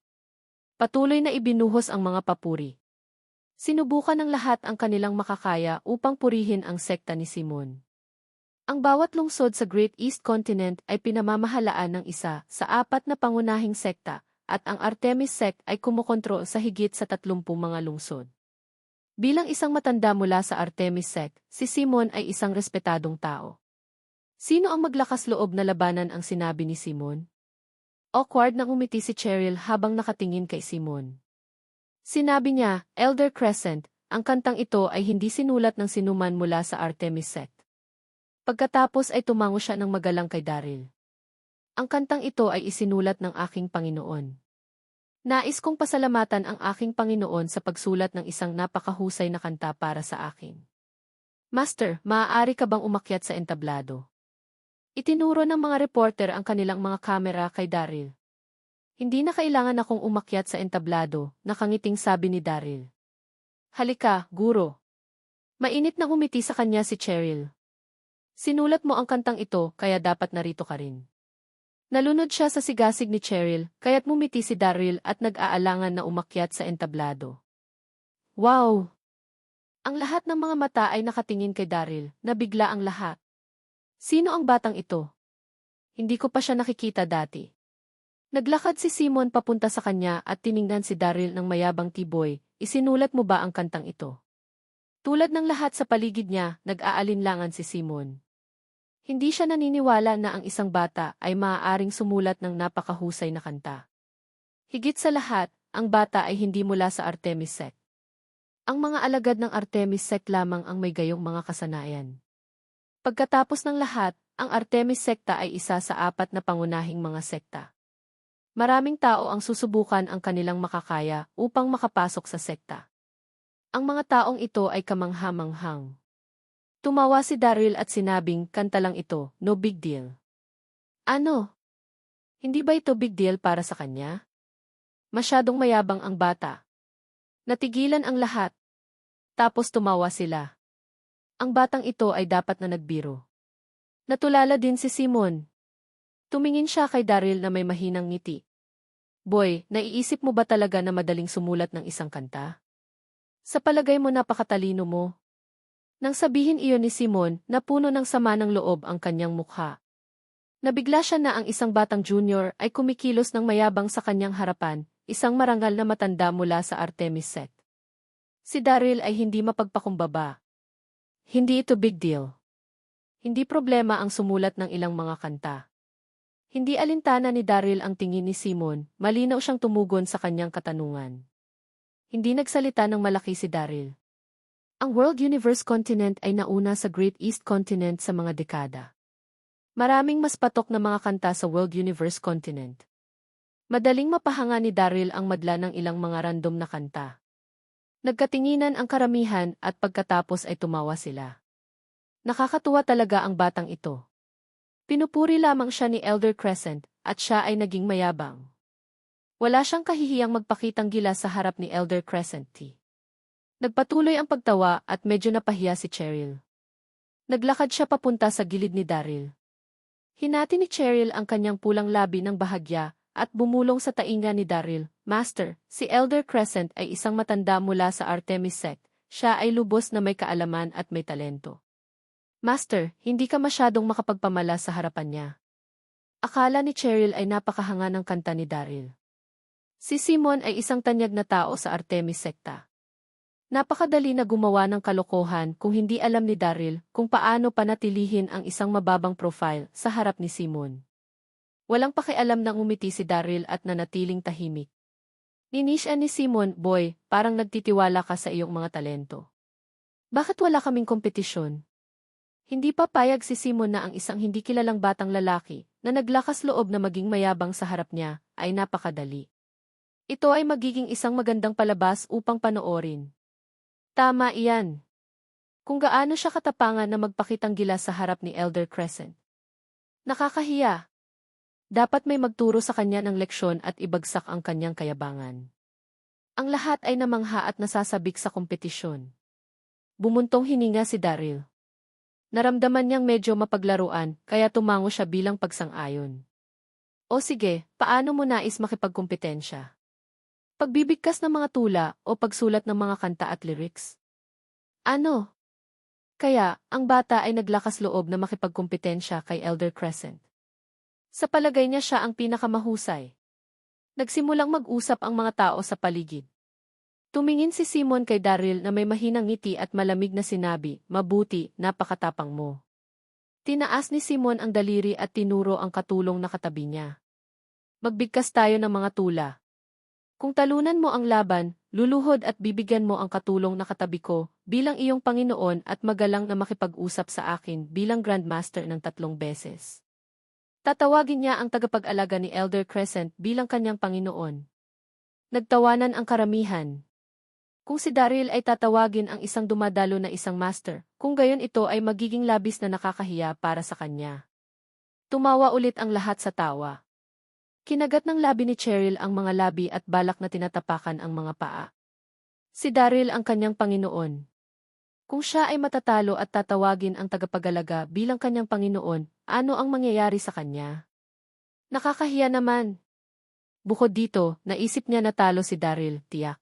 Patuloy na ibinuhos ang mga papuri. Sinubukan ng lahat ang kanilang makakaya upang purihin ang sekta ni Simon. Ang bawat lungsod sa Great East Continent ay pinamamahalaan ng isa sa 4 na pangunahing sekta, at ang Artemis sect ay kumokontrol sa higit sa 30 mga lungsod. Bilang isang matanda mula sa Artemis sect, si Simon ay isang respetadong tao. Sino ang maglakas loob na labanan ang sinabi ni Simon? Awkward na umiti si Cheryl habang nakatingin kay Simon. Sinabi niya, Elder Crescent, ang kantang ito ay hindi sinulat ng sinuman mula sa Artemis sect. Pagkatapos ay tumango siya ng magalang kay Daryl. Ang kantang ito ay isinulat ng aking Panginoon. Nais kong pasalamatan ang aking Panginoon sa pagsulat ng isang napakahusay na kanta para sa akin. Master, maaari ka bang umakyat sa entablado? Itinuro ng mga reporter ang kanilang mga kamera kay Daryl. Hindi na kailangan akong umakyat sa entablado, nakangiting sabi ni Daryl. Halika, guro. Mainit na umiti sa kanya si Cheryl. Sinulat mo ang kantang ito, kaya dapat narito ka rin. Nalunod siya sa sigasig ni Cheryl, kaya't ngumiti si Daryl at nag-aalangan na umakyat sa entablado. Wow! Ang lahat ng mga mata ay nakatingin kay Daryl, nabigla ang lahat. Sino ang batang ito? Hindi ko pa siya nakikita dati. Naglakad si Simon papunta sa kanya at tiningnan si Daryl ng mayabang tiboy, isinulat mo ba ang kantang ito? Tulad ng lahat sa paligid niya, nag-aalinlangan si Simon. Hindi siya naniniwala na ang isang bata ay maaaring sumulat ng napakahusay na kanta. Higit sa lahat, ang bata ay hindi mula sa Artemis sect. Ang mga alagad ng Artemis sect lamang ang may gayong mga kasanayan. Pagkatapos ng lahat, ang Artemis sekta ay isa sa 4 na pangunahing mga sekta. Maraming tao ang susubukan ang kanilang makakaya upang makapasok sa sekta. Ang mga taong ito ay kamangha-manghang. Tumawa si Daryl at sinabing, kanta lang ito, no big deal. Ano? Hindi ba ito big deal para sa kanya? Masyadong mayabang ang bata. Natigilan ang lahat. Tapos tumawa sila. Ang batang ito ay dapat na nagbiro. Natulala din si Simon. Tumingin siya kay Daryl na may mahinang ngiti. Boy, naiisip mo ba talaga na madaling sumulat ng isang kanta? Sa palagay mo napakatalino mo. Nang sabihin iyon ni Simon, napuno ng sama ng loob ang kanyang mukha. Nabigla siya na ang isang batang junior ay kumikilos ng mayabang sa kanyang harapan, isang marangal na matanda mula sa Artemis sect. Si Daryl ay hindi mapagpakumbaba. Hindi ito big deal. Hindi problema ang sumulat ng ilang mga kanta. Hindi alintana ni Daryl ang tingin ni Simon, malinaw siyang tumugon sa kanyang katanungan. Hindi nagsalita ng malaki si Daryl. Ang World Universe Continent ay nauna sa Great East Continent sa mga dekada. Maraming mas patok na mga kanta sa World Universe Continent. Madaling mapahanga ni Daryl ang madla ng ilang mga random na kanta. Nagkatinginan ang karamihan at pagkatapos ay tumawa sila. Nakakatuwa talaga ang batang ito. Pinupuri lamang siya ni Elder Crescent at siya ay naging mayabang. Wala siyang kahihiyang magpakitang gila sa harap ni Elder Crescent. Nagpatuloy ang pagtawa at medyo napahiya si Cheryl. Naglakad siya papunta sa gilid ni Daryl. Hinati ni Cheryl ang kanyang pulang labi ng bahagya at bumulong sa tainga ni Daryl. Master, si Elder Crescent ay isang matanda mula sa Artemis sect. Siya ay lubos na may kaalaman at may talento. Master, hindi ka masyadong makapagpamala sa harapan niya. Akala ni Cheryl ay napakahanga ng kanta ni Daryl. Si Simon ay isang tanyag na tao sa Artemis sekta. Napakadali na gumawa ng kalokohan kung hindi alam ni Daryl kung paano panatilihin ang isang mababang profile sa harap ni Simon. Walang pakialam nang umiti si Daryl at nanatiling tahimik. Ninisya ni Simon, boy, parang nagtitiwala ka sa iyong mga talento. Bakit wala kaming kompetisyon? Hindi papayag si Simon na ang isang hindi kilalang batang lalaki na naglakas loob na maging mayabang sa harap niya ay napakadali. Ito ay magiging isang magandang palabas upang panoorin. Tama iyan. Kung gaano siya katapangan na magpakitang gilas sa harap ni Elder Crescent. Nakakahiya. Dapat may magturo sa kanya ng leksyon at ibagsak ang kanyang kayabangan. Ang lahat ay namangha at nasasabik sa kompetisyon. Bumuntong hininga si Daryl. Naramdaman niyang medyo mapaglaruan, kaya tumango siya bilang pagsang-ayon. O sige, paano mo nais makipagkumpetensya? Pagbibigkas ng mga tula o pagsulat ng mga kanta at lyrics? Ano? Kaya, ang bata ay naglakas loob na makipagkumpetensya kay Elder Crescent. Sa palagay niya siya ang pinakamahusay. Nagsimulang mag-usap ang mga tao sa paligid. Tumingin si Simon kay Daryl na may mahinang ngiti at malamig na sinabi, mabuti, napakatapang mo. Tinaas ni Simon ang daliri at tinuro ang katulong na katabi niya. Magbigkas tayo ng mga tula. Kung talunan mo ang laban, luluhod at bibigyan mo ang katulong na katabi ko bilang iyong Panginoon at magalang na makipag-usap sa akin bilang Grandmaster ng 3 beses. Tatawagin niya ang tagapag-alaga ni Elder Crescent bilang kanyang Panginoon. Nagtawanan ang karamihan. Kung si Daryl ay tatawagin ang isang dumadalo na isang master, kung gayon ito ay magiging labis na nakakahiya para sa kanya. Tumawa ulit ang lahat sa tawa. Kinagat ng labi ni Cheryl ang mga labi at balak na tinatapakan ang mga paa. Si Daryl ang kanyang Panginoon. Kung siya ay matatalo at tatawagin ang tagapagalaga bilang kanyang Panginoon, ano ang mangyayari sa kanya? Nakakahiya naman. Bukod dito, naisip niya na talo si Daryl, tiyak.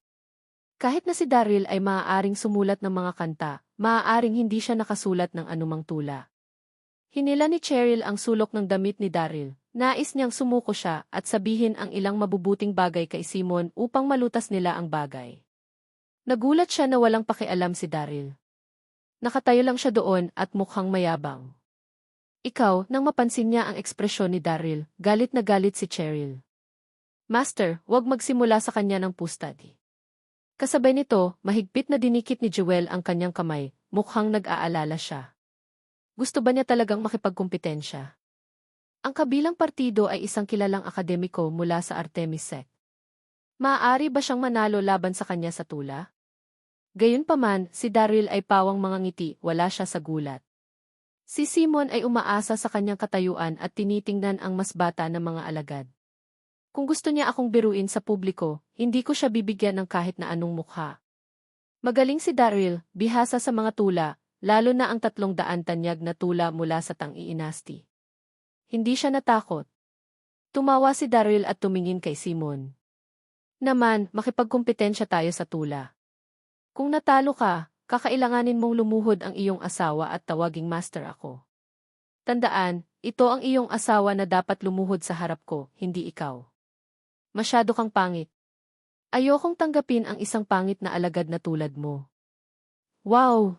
Kahit na si Daryl ay maaaring sumulat ng mga kanta, maaaring hindi siya nakasulat ng anumang tula. Hinila ni Cheryl ang sulok ng damit ni Daryl. Nais niyang sumuko siya at sabihin ang ilang mabubuting bagay kay Simon upang malutas nila ang bagay. Nagulat siya na walang pakialam si Daryl. Nakatayo lang siya doon at mukhang mayabang. Ikaw, nang mapansin niya ang ekspresyon ni Daryl, galit na galit si Cheryl. Master, huwag magsimula sa kanya ng pustadi. Kasabay nito, mahigpit na dinikit ni Jewel ang kanyang kamay, mukhang nag-aalala siya. Gusto ba niya talagang makipagkumpetensya? Ang kabilang partido ay isang kilalang akademiko mula sa Artemis Sect. Maaari ba siyang manalo laban sa kanya sa tula? Gayunpaman, si Daryl ay pawang mga ngiti, wala siya sa gulat. Si Simon ay umaasa sa kanyang katayuan at tinitingnan ang mas bata na mga alagad. Kung gusto niya akong biruin sa publiko, hindi ko siya bibigyan ng kahit na anong mukha. Magaling si Daryl, bihasa sa mga tula, lalo na ang 300 tanyag na tula mula sa Tang-i-inasti. Hindi siya natakot. Tumawa si Daryl at tumingin kay Simon. Naman, makipagkumpetensya tayo sa tula. Kung natalo ka, kakailanganin mong lumuhod ang iyong asawa at tawaging master ako. Tandaan, ito ang iyong asawa na dapat lumuhod sa harap ko, hindi ikaw. Masyado kang pangit. Ayokong tanggapin ang isang pangit na alagad na tulad mo. Wow!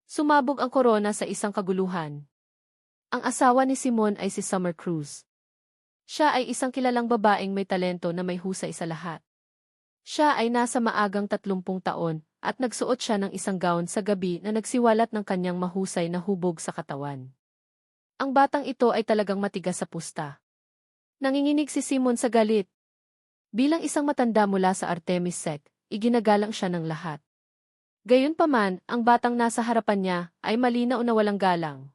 Sumabog ang korona sa isang kaguluhan. Ang asawa ni Simon ay si Summer Cruz. Siya ay isang kilalang babaeng may talento na may husay sa lahat. Siya ay nasa maagang 30 taon at nagsuot siya ng isang gown sa gabi na nagsiwalat ng kanyang mahusay na hubog sa katawan. Ang batang ito ay talagang matigas sa pusta. Nanginginig si Simon sa galit. Bilang isang matanda mula sa Artemis Sect, iginagalang siya ng lahat. Gayunpaman, ang batang nasa harapan niya ay malinaw na walang galang.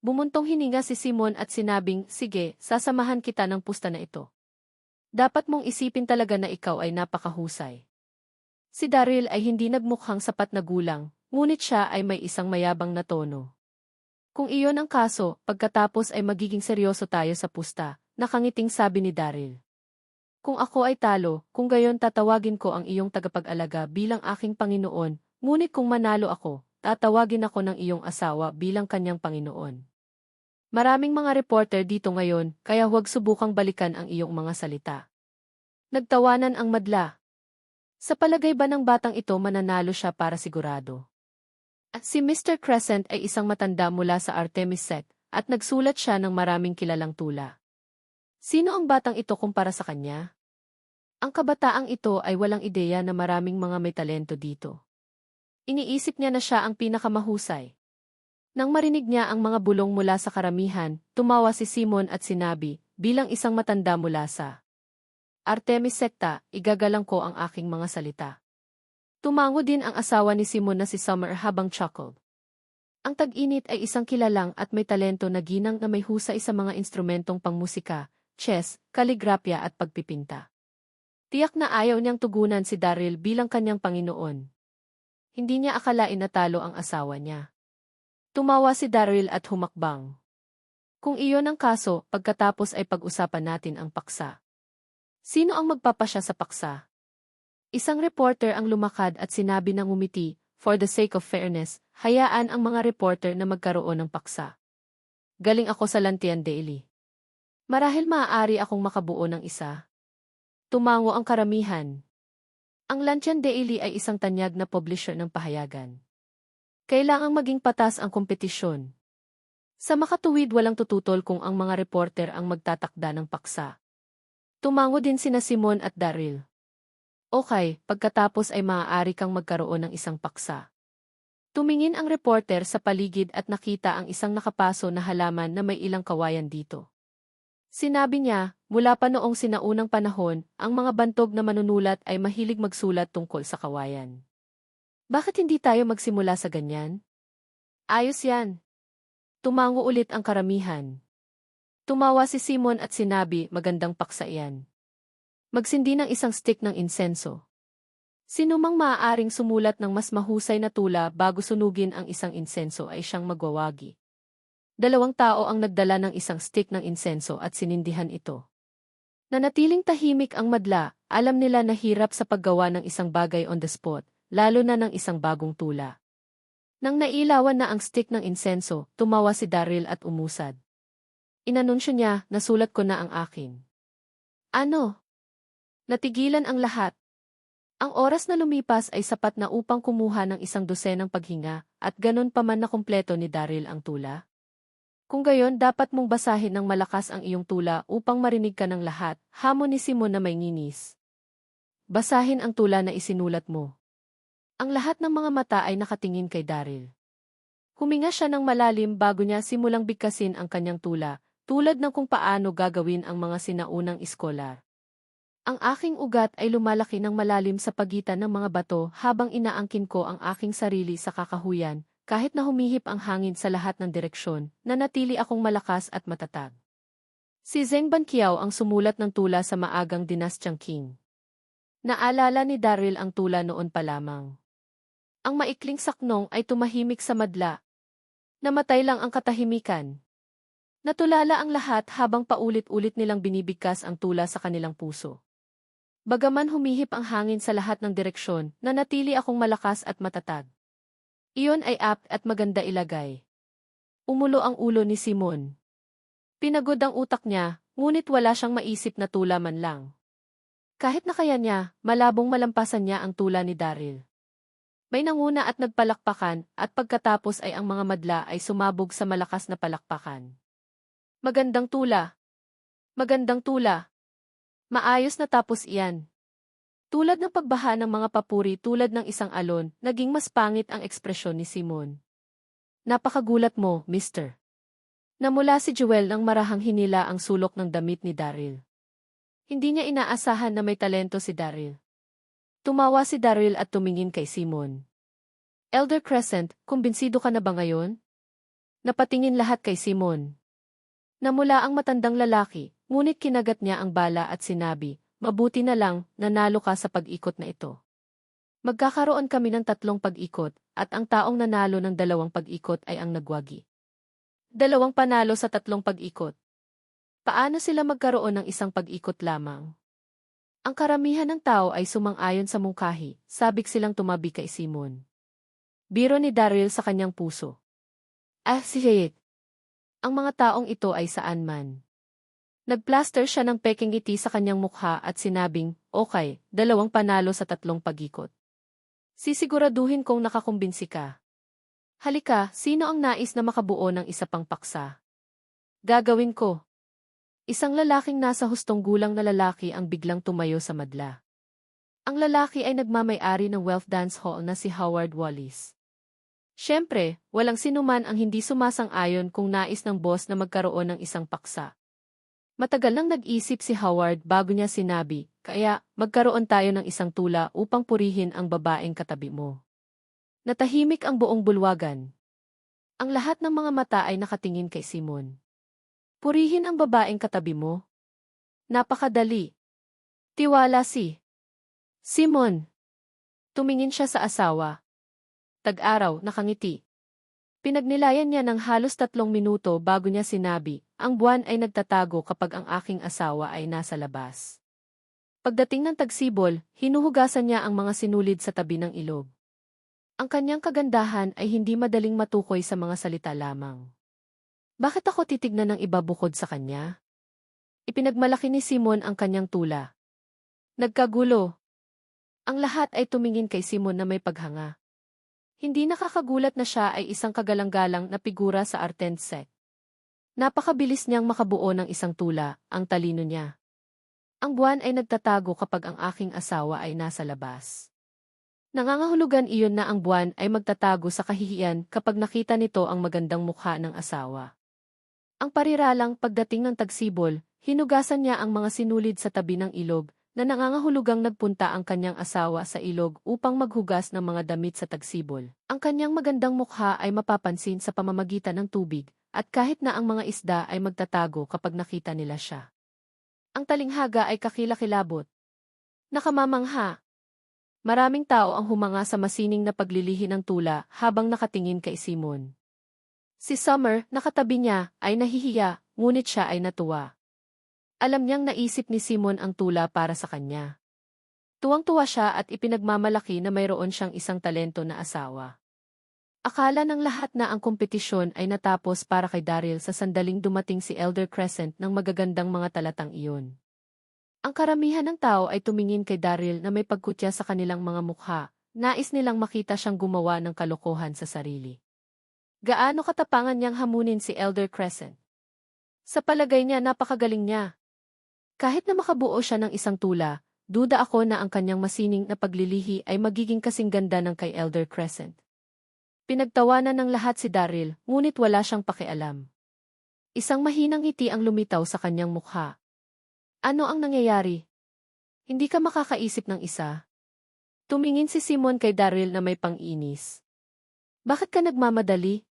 Bumuntong hininga si Simon at sinabing, sige, sasamahan kita ng pusta na ito. Dapat mong isipin talaga na ikaw ay napakahusay. Si Daryl ay hindi nagmukhang sapat na gulang, ngunit siya ay may isang mayabang na tono. Kung iyon ang kaso, pagkatapos ay magiging seryoso tayo sa pusta, nakangiting sabi ni Daryl. Kung ako ay talo, kung gayon tatawagin ko ang iyong tagapag-alaga bilang aking Panginoon, ngunit kung manalo ako, tatawagin ako ng iyong asawa bilang kanyang Panginoon. Maraming mga reporter dito ngayon, kaya huwag subukang balikan ang iyong mga salita. Nagtawanan ang madla. Sa palagay ba ng batang ito mananalo siya para sigurado? At si Mr. Crescent ay isang matanda mula sa Artemis Sect, at nagsulat siya ng maraming kilalang tula. Sino ang batang ito kumpara sa kanya? Ang kabataang ito ay walang ideya na maraming mga may talento dito. Iniisip niya na siya ang pinakamahusay. Nang marinig niya ang mga bulong mula sa karamihan, tumawa si Simon at sinabi, bilang isang matanda mula sa Artemis Secta, igagalang ko ang aking mga salita. Tumango din ang asawa ni Simon na si Summer habang chuckled. Ang tag-init ay isang kilalang at may talento na ginang na may husay sa mga instrumentong pangmusika, chess, kaligrapya at pagpipinta. Tiyak na ayaw niyang tugunan si Daryl bilang kanyang Panginoon. Hindi niya akalain na talo ang asawa niya. Tumawa si Daryl at humakbang. Kung iyon ang kaso, pagkatapos ay pag-usapan natin ang paksa. Sino ang magpapasya sa paksa? Isang reporter ang lumakad at sinabi ng ngumiti, for the sake of fairness, hayaan ang mga reporter na magkaroon ng paksa. Galing ako sa Lantian Daily. Marahil maaari akong makabuo ng isa. Tumango ang karamihan. Ang Lantian Daily ay isang tanyag na publisher ng pahayagan. Kailangang maging patas ang kompetisyon. Sa makatuwid walang tututol kung ang mga reporter ang magtatakda ng paksa. Tumango din sina Simon at Daryl. Okay, pagkatapos ay maaari kang magkaroon ng isang paksa. Tumingin ang reporter sa paligid at nakita ang isang nakapaso na halaman na may ilang kawayan dito. Sinabi niya, mula pa noong sinaunang panahon, ang mga bantog na manunulat ay mahilig magsulat tungkol sa kawayan. Bakit hindi tayo magsimula sa ganyan? Ayos yan. Tumango ulit ang karamihan. Tumawa si Simon at sinabi, magandang paksa yan. Magsindi ng isang stick ng insenso. Sinumang maaaring sumulat ng mas mahusay na tula bago sunugin ang isang insenso ay siyang magwawagi. 2 tao ang nagdala ng isang stick ng insenso at sinindihan ito. Nanatiling tahimik ang madla, alam nila na hirap sa paggawa ng isang bagay on the spot, lalo na ng isang bagong tula. Nang nailawan na ang stick ng insenso, tumawa si Daryl at umusad. Inanunsyo niya, nasulat ko na ang akin. Ano? Natigilan ang lahat. Ang oras na lumipas ay sapat na upang kumuha ng 100 paghinga, at ganun pa man na kumpleto ni Daryl ang tula. Kung gayon, dapat mong basahin ng malakas ang iyong tula upang marinig ka ng lahat, hamon ni Simon na may nginis. Basahin ang tula na isinulat mo. Ang lahat ng mga mata ay nakatingin kay Daryl. Huminga siya ng malalim bago niya simulang bigkasin ang kanyang tula, tulad ng kung paano gagawin ang mga sinaunang iskolar. Ang aking ugat ay lumalaki ng malalim sa pagitan ng mga bato habang inaangkin ko ang aking sarili sa kakahuyan, kahit na humihip ang hangin sa lahat ng direksyon, nanatili akong malakas at matatag. Si Zheng Banqiao ang sumulat ng tula sa maagang dinastyang Qing. Naalala ni Daryl ang tula noon pa lamang. Ang maikling saknong ay tumahimik sa madla. Namatay lang ang katahimikan. Natulala ang lahat habang paulit-ulit nilang binibigkas ang tula sa kanilang puso. Bagaman humihip ang hangin sa lahat ng direksyon, nanatili akong malakas at matatag. Iyon ay apt at maganda ilagay. Umulo ang ulo ni Simon. Pinagod ang utak niya, ngunit wala siyang maisip na tula man lang. Kahit na kaya niya, malabong malampasan niya ang tula ni Daryl. May nanguna at nagpalakpakan, at pagkatapos ay ang mga madla ay sumabog sa malakas na palakpakan. Magandang tula. Magandang tula. Maayos na tapos iyan. Tulad ng pagbaha ng mga papuri tulad ng isang alon, naging mas pangit ang ekspresyon ni Simon. Napakagulat mo, mister. Namula si Joel nang marahang hinila ang sulok ng damit ni Daryl. Hindi niya inaasahan na may talento si Daryl. Tumawa si Daryl at tumingin kay Simon. Elder Crescent, kumbinsido ka na ba ngayon? Napatingin lahat kay Simon. Namula ang matandang lalaki, ngunit kinagat niya ang bala at sinabi, mabuti na lang, nanalo ka sa pag-ikot na ito. Magkakaroon kami ng 3 pag-ikot, at ang taong nanalo ng 2 pag-ikot ay ang nagwagi. 2 panalo sa 3 pag-ikot. Paano sila magkaroon ng 1 pag-ikot lamang? Ang karamihan ng tao ay sumang-ayon sa mungkahi, sabik silang tumabi kay Simon. Biro ni Daryl sa kanyang puso. Shit! Ang mga taong ito ay saan man. Nagplaster siya ng peking ngiti sa kanyang mukha at sinabing, okay, 2 panalo sa 3 pag-ikot. Sisiguraduhin kong nakakumbinsi ka. Halika, sino ang nais na makabuo ng isa pang paksa? Gagawin ko. Isang lalaking nasa hustong gulang na lalaki ang biglang tumayo sa madla. Ang lalaki ay nagmamay-ari ng Wealth Dance Hall na si Howard Wallace. Siyempre, walang sinuman ang hindi sumasang-ayon kung nais ng boss na magkaroon ng isang paksa. Matagal nang nag-isip si Howard bago niya sinabi, kaya magkaroon tayo ng isang tula upang purihin ang babaeng katabi mo. Natahimik ang buong bulwagan. Ang lahat ng mga mata ay nakatingin kay Simon. Purihin ang babaeng katabi mo? Napakadali. Tiwala si Simon. Tumingin siya sa asawa. Tag-araw, nakangiti. Pinagnilayan niya ng halos 3 minuto bago niya sinabi, ang buwan ay nagtatago kapag ang aking asawa ay nasa labas. Pagdating ng tagsibol, hinuhugasan niya ang mga sinulid sa tabi ng ilog. Ang kanyang kagandahan ay hindi madaling matukoy sa mga salita lamang. Bakit ako titignan ng iba bukod sa kanya? Ipinagmalaki ni Simon ang kanyang tula. Nagkagulo. Ang lahat ay tumingin kay Simon na may paghanga. Hindi nakakagulat na siya ay isang kagalang-galang na figura sa Artensek. Napakabilis niyang makabuo ng isang tula, ang talino niya. Ang buwan ay nagtatago kapag ang aking asawa ay nasa labas. Nangangahulugan iyon na ang buwan ay magtatago sa kahihiyan kapag nakita nito ang magandang mukha ng asawa. Ang pariralang pagdating ng tagsibol, hinugasan niya ang mga sinulid sa tabi ng ilog, na nangangahulugang nagpunta ang kanyang asawa sa ilog upang maghugas ng mga damit sa tagsibol. Ang kanyang magandang mukha ay mapapansin sa pamamagitan ng tubig, at kahit na ang mga isda ay magtatago kapag nakita nila siya. Ang talinghaga ay kakilakilabot. Nakamamangha. Maraming tao ang humanga sa masining na paglilihi ng tula habang nakatingin kay Simon. Si Summer, nakatabi niya, ay nahihiya, ngunit siya ay natuwa. Alam niyang naisip ni Simon ang tula para sa kanya. Tuwang-tuwa siya at ipinagmamalaki na mayroon siyang isang talento na asawa. Akala ng lahat na ang kompetisyon ay natapos para kay Daryl sa sandaling dumating si Elder Crescent ng magagandang mga talatang iyon. Ang karamihan ng tao ay tumingin kay Daryl na may pagkutya sa kanilang mga mukha, nais nilang makita siyang gumawa ng kalokohan sa sarili. Gaano katapangan niyang hamunin si Elder Crescent? Sa palagay niya napakagaling niya. Kahit na makabuo siya ng isang tula, duda ako na ang kanyang masining na paglilihi ay magiging kasing ganda ng kay Elder Crescent. Pinagtawanan ng lahat si Daryl, ngunit wala siyang pakialam. Isang mahinang ngiti ang lumitaw sa kanyang mukha. Ano ang nangyayari? Hindi ka makakaisip ng isa? Tumingin si Simon kay Daryl na may pang-inis. Bakit ka nagmamadali?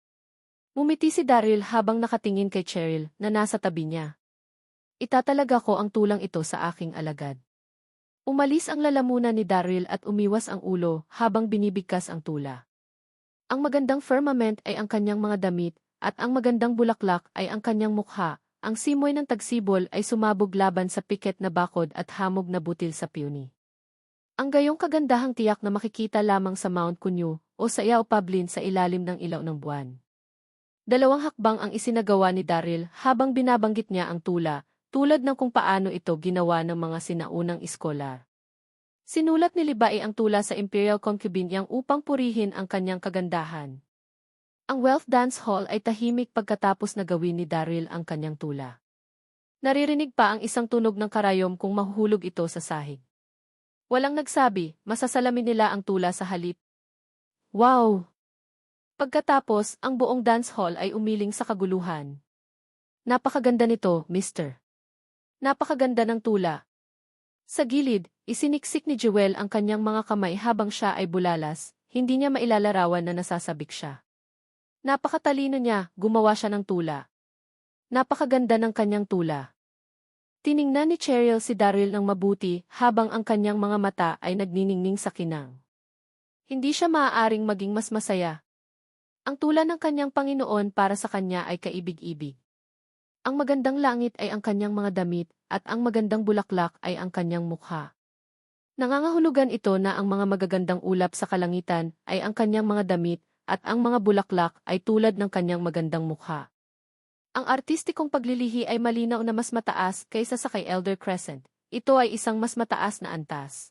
Ngumiti si Daryl habang nakatingin kay Cheryl na nasa tabi niya. Itatalaga ko ang tulang ito sa aking alagad. Umalis ang lalamunan ni Daryl at umiwas ang ulo habang binibigkas ang tula. Ang magandang firmament ay ang kanyang mga damit, at ang magandang bulaklak ay ang kanyang mukha. Ang simoy ng tagsibol ay sumabog laban sa piket na bakod at hamog na butil sa peony. Ang gayong kagandahang tiyak na makikita lamang sa Mount Kunyu o sa Yao Pablin sa ilalim ng ilaw ng buwan. Dalawang hakbang ang isinagawa ni Daryl habang binabanggit niya ang tula, tulad ng kung paano ito ginawa ng mga sinaunang iskolar. Sinulat ni Libai ang tula sa Imperial Concubine yang upang purihin ang kanyang kagandahan. Ang Wealth Dance Hall ay tahimik pagkatapos na gawin ni Daryl ang kanyang tula. Naririnig pa ang isang tunog ng karayom kung mahuhulog ito sa sahig. Walang nagsabi, masasalamin nila ang tula sa halip. Wow! Pagkatapos, ang buong dance hall ay umiling sa kaguluhan. Napakaganda nito, mister. Napakaganda ng tula. Sa gilid, isiniksik ni Jewel ang kanyang mga kamay habang siya ay bulalas, hindi niya mailalarawan na nasasabik siya. Napakatalino niya, gumawa siya ng tula. Napakaganda ng kanyang tula. Tiningnan ni Cheryl si Daryl ng mabuti habang ang kanyang mga mata ay nagniningning sa kinang. Hindi siya maaaring maging mas masaya. Ang tula ng kanyang Panginoon para sa kanya ay kaibig-ibig. Ang magandang langit ay ang kanyang mga damit, at ang magandang bulaklak ay ang kanyang mukha. Nangangahulugan ito na ang mga magagandang ulap sa kalangitan ay ang kanyang mga damit, at ang mga bulaklak ay tulad ng kanyang magandang mukha. Ang artistikong paglilihi ay malinaw na mas mataas kaysa sa kay Elder Crescent. Ito ay isang mas mataas na antas.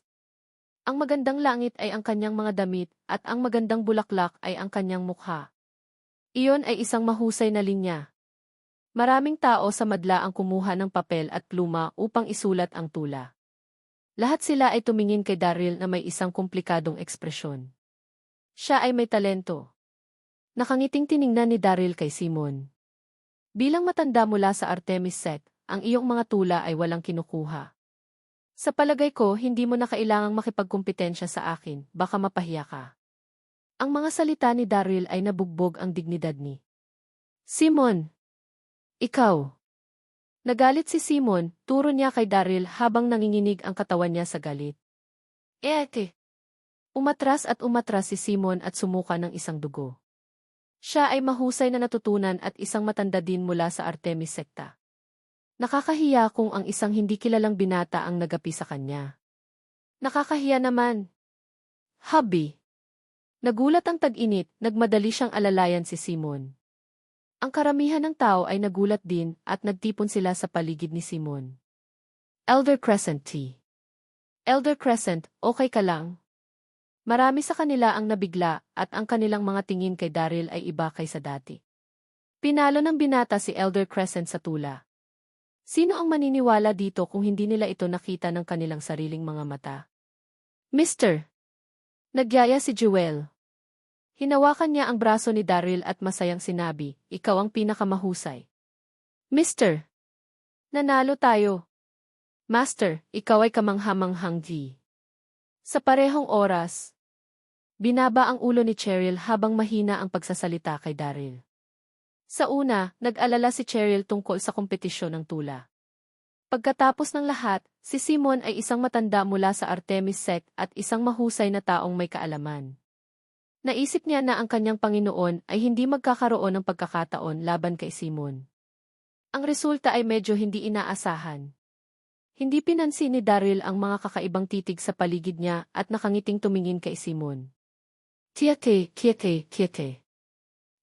Ang magandang langit ay ang kanyang mga damit, at ang magandang bulaklak ay ang kanyang mukha. Iyon ay isang mahusay na linya. Maraming tao sa madla ang kumuha ng papel at pluma upang isulat ang tula. Lahat sila ay tumingin kay Daryl na may isang komplikadong ekspresyon. Siya ay may talento. Nakangiting tiningnan ni Daryl kay Simon. Bilang matanda mula sa Artemis sect, ang iyong mga tula ay walang kinukuha. Sa palagay ko, hindi mo na kailangang makipagkumpetensya sa akin, baka mapahiya ka. Ang mga salita ni Daryl ay nabugbog ang dignidad ni Simon. Ikaw. Nagalit si Simon, turo niya kay Daryl habang nanginginig ang katawan niya sa galit. Eke. Umatras si Simon at sumuka ng isang dugo. Siya ay mahusay na natutunan at isang matanda din mula sa Artemis sekta. Nakakahiya kung ang isang hindi kilalang binata ang nagapi sa kanya. Nakakahiya naman. Hubby. Nagulat ang tag-init, nagmadali siyang alalayan si Simon. Ang karamihan ng tao ay nagulat din at nagtipon sila sa paligid ni Simon. Elder Crescent T. Elder Crescent, okay ka lang? Marami sa kanila ang nabigla at ang kanilang mga tingin kay Daryl ay iba kaysa dati. Pinalo ng binata si Elder Crescent sa tula. Sino ang maniniwala dito kung hindi nila ito nakita ng kanilang sariling mga mata? Mister. Nagyaya si Jewel. Hinawakan niya ang braso ni Daryl at masayang sinabi, ikaw ang pinakamahusay. Mister. Nanalo tayo. Master, ikaw ay kamanghamanghang G. Sa parehong oras, binaba ang ulo ni Cheryl habang mahina ang pagsasalita kay Daryl. Sa una, nag-alala si Cheryl tungkol sa kompetisyon ng tula. Pagkatapos ng lahat, si Simon ay isang matanda mula sa Artemis sect at isang mahusay na taong may kaalaman. Naisip niya na ang kanyang Panginoon ay hindi magkakaroon ng pagkakataon laban kay Simon. Ang resulta ay medyo hindi inaasahan. Hindi pinansin ni Daryl ang mga kakaibang titig sa paligid niya at nakangiting tumingin kay Simon. Kiyate, kiyate, kiyate.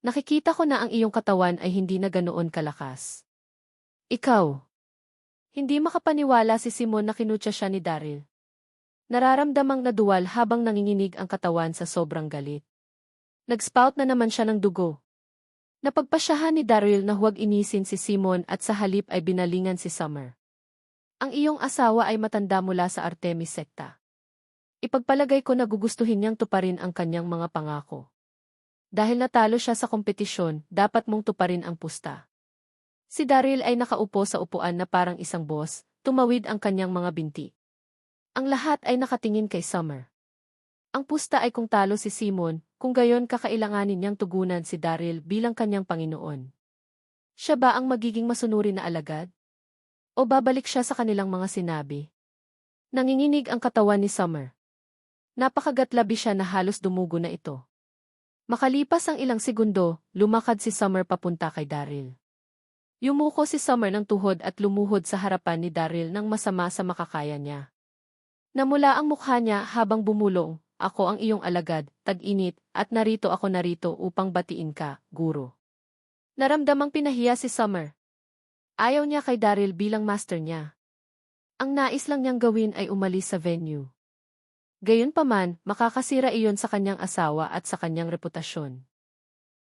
Nakikita ko na ang iyong katawan ay hindi na ganoon kalakas. Ikaw. Hindi makapaniwala si Simon na kinutya siya ni Daryl. Nararamdamang naduwal habang nanginginig ang katawan sa sobrang galit. Nag-spout na naman siya ng dugo. Napagpasyahan ni Daryl na huwag inisin si Simon at sa halip ay binalingan si Summer. Ang iyong asawa ay matanda mula sa Artemis sekta. Ipagpalagay ko na gugustuhin niyang tuparin ang kanyang mga pangako. Dahil natalo siya sa kompetisyon, dapat mong tuparin ang pusta. Si Daryl ay nakaupo sa upuan na parang isang boss, tumawid ang kanyang mga binti. Ang lahat ay nakatingin kay Summer. Ang pusta ay kung talo si Simon, kung gayon kakailanganin niyang tugunan si Daryl bilang kanyang Panginoon. Siya ba ang magiging masunuri na alagad? O babalik siya sa kanilang mga sinabi? Nanginginig ang katawan ni Summer. Napakagatlabi siya na halos dumugo na ito. Makalipas ang ilang segundo, lumakad si Summer papunta kay Daryl. Yumuko si Summer ng tuhod at lumuhod sa harapan ni Daryl nang masama sa makakaya niya. Namula ang mukha niya habang bumulong, "Ako ang iyong alagad, tag-init, at narito upang batiin ka, guro." Naramdamang pinahiya si Summer. Ayaw niya kay Daryl bilang master niya. Ang nais lang niyang gawin ay umalis sa venue. Gayunpaman, makakasira iyon sa kanyang asawa at sa kanyang reputasyon.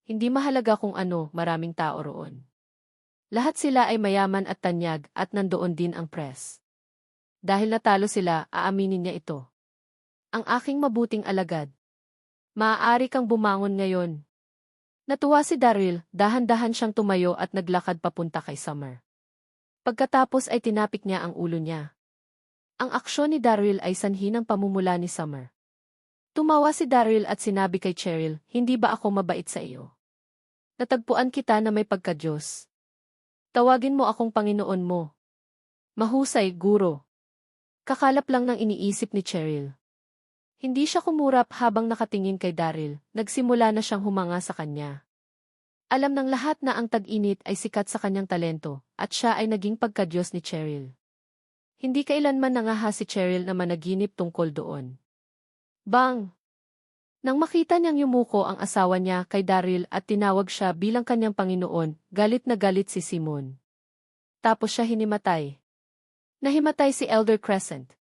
Hindi mahalaga kung ano, maraming tao roon. Lahat sila ay mayaman at tanyag at nandoon din ang press. Dahil natalo sila, aaminin niya ito. Ang aking mabuting alagad. Maaari kang bumangon ngayon. Natuwa si Daryl, dahan-dahan siyang tumayo at naglakad papunta kay Summer. Pagkatapos ay tinapik niya ang ulo niya. Ang aksyon ni Daryl ay sanhi ng pamumula ni Summer. Tumawa si Daryl at sinabi kay Cheryl, "Hindi ba ako mabait sa iyo? Natagpuan kita na may pagka-Diyos. Tawagin mo akong Panginoon mo." Mahusay, guro. Kakalap lang ng iniisip ni Cheryl. Hindi siya kumurap habang nakatingin kay Daryl, nagsimula na siyang humanga sa kanya. Alam ng lahat na ang tag-init ay sikat sa kanyang talento, at siya ay naging pagka-Diyos ni Cheryl. Hindi kailanman nangahas si Cheryl na managinip tungkol doon. Bang! Nang makita niyang yumuko ang asawa niya kay Daryl at tinawag siya bilang kanyang Panginoon, galit na galit si Simon. Tapos siya hinimatay. Nahimatay si Elder Crescent.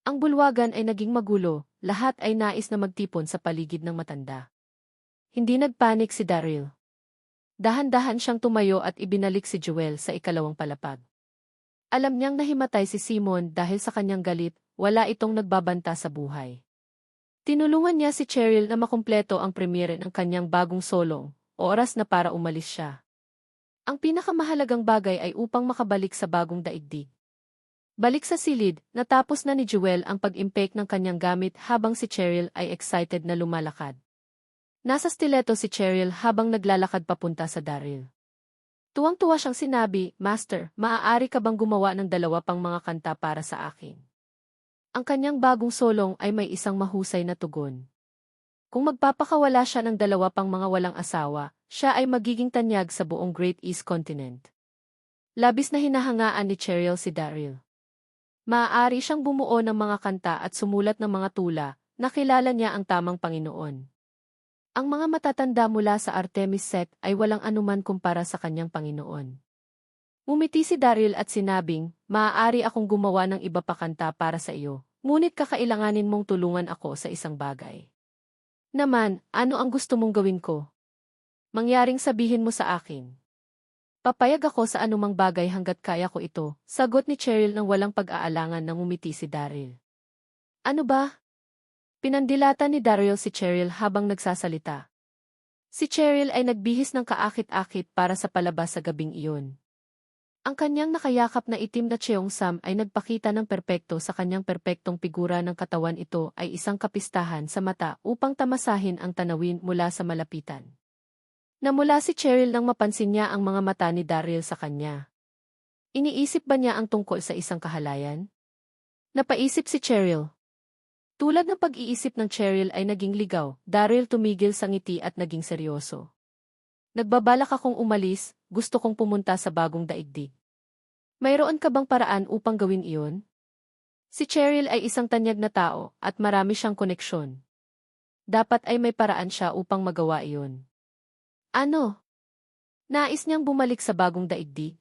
Ang bulwagan ay naging magulo, lahat ay nais na magtipon sa paligid ng matanda. Hindi nagpanik si Daryl. Dahan-dahan siyang tumayo at ibinalik si Joel sa ikalawang palapag. Alam niyang nahimatay si Simon dahil sa kanyang galit, wala itong nagbabanta sa buhay. Tinulungan niya si Cheryl na makumpleto ang premiere ng kanyang bagong solong, oras na para umalis siya. Ang pinakamahalagang bagay ay upang makabalik sa bagong daigdig. Balik sa silid, natapos na ni Joel ang pag-impake ng kanyang gamit habang si Cheryl ay excited na lumalakad. Nasa stiletto si Cheryl habang naglalakad papunta sa Daryl. Tuwang-tuwa siyang sinabi, "Master, maaari ka bang gumawa ng 2 pang mga kanta para sa akin?" Ang kanyang bagong solong ay may isang mahusay na tugon. Kung magpapakawala siya ng 2 pang mga walang asawa, siya ay magiging tanyag sa buong Great East Continent. Labis na hinahangaan ni Cheryl si Daryl. Maaari siyang bumuo ng mga kanta at sumulat ng mga tula, nakilala niya ang tamang Panginoon. Ang mga matatanda mula sa Artemis sect ay walang anuman kumpara sa kanyang Panginoon. Ngumiti si Daryl at sinabing, "Maaari akong gumawa ng iba pa kanta para sa iyo, ngunit kakailanganin mong tulungan ako sa isang bagay." "Naman, ano ang gusto mong gawin ko?" "Mangyaring sabihin mo sa akin. Papayag ako sa anumang bagay hanggat kaya ko ito," sagot ni Cheryl nang walang pag-aalangan nang ngumiti si Daryl. "Ano ba?" Pinandilatan ni Daryl si Cheryl habang nagsasalita. Si Cheryl ay nagbihis ng kaakit-akit para sa palabas sa gabing iyon. Ang kanyang nakayakap na itim na cheongsam ay nagpakita ng perpekto sa kanyang perpektong figura ng katawan. Ito ay isang kapistahan sa mata upang tamasahin ang tanawin mula sa malapitan. Namula si Cheryl nang mapansin niya ang mga mata ni Daryl sa kanya. Iniisip ba niya ang tungkol sa isang kahalayan? Napaisip si Cheryl. Tulad ng pag-iisip ng Cheryl ay naging ligaw, Daryl tumigil sa ngiti at naging seryoso. Nagbabalak akong umalis, gusto kong pumunta sa bagong daigdig. Mayroon ka bang paraan upang gawin iyon? Si Cheryl ay isang tanyag na tao at marami siyang koneksyon. Dapat ay may paraan siya upang magawa iyon. Ano? Nais niyang bumalik sa bagong daigdig?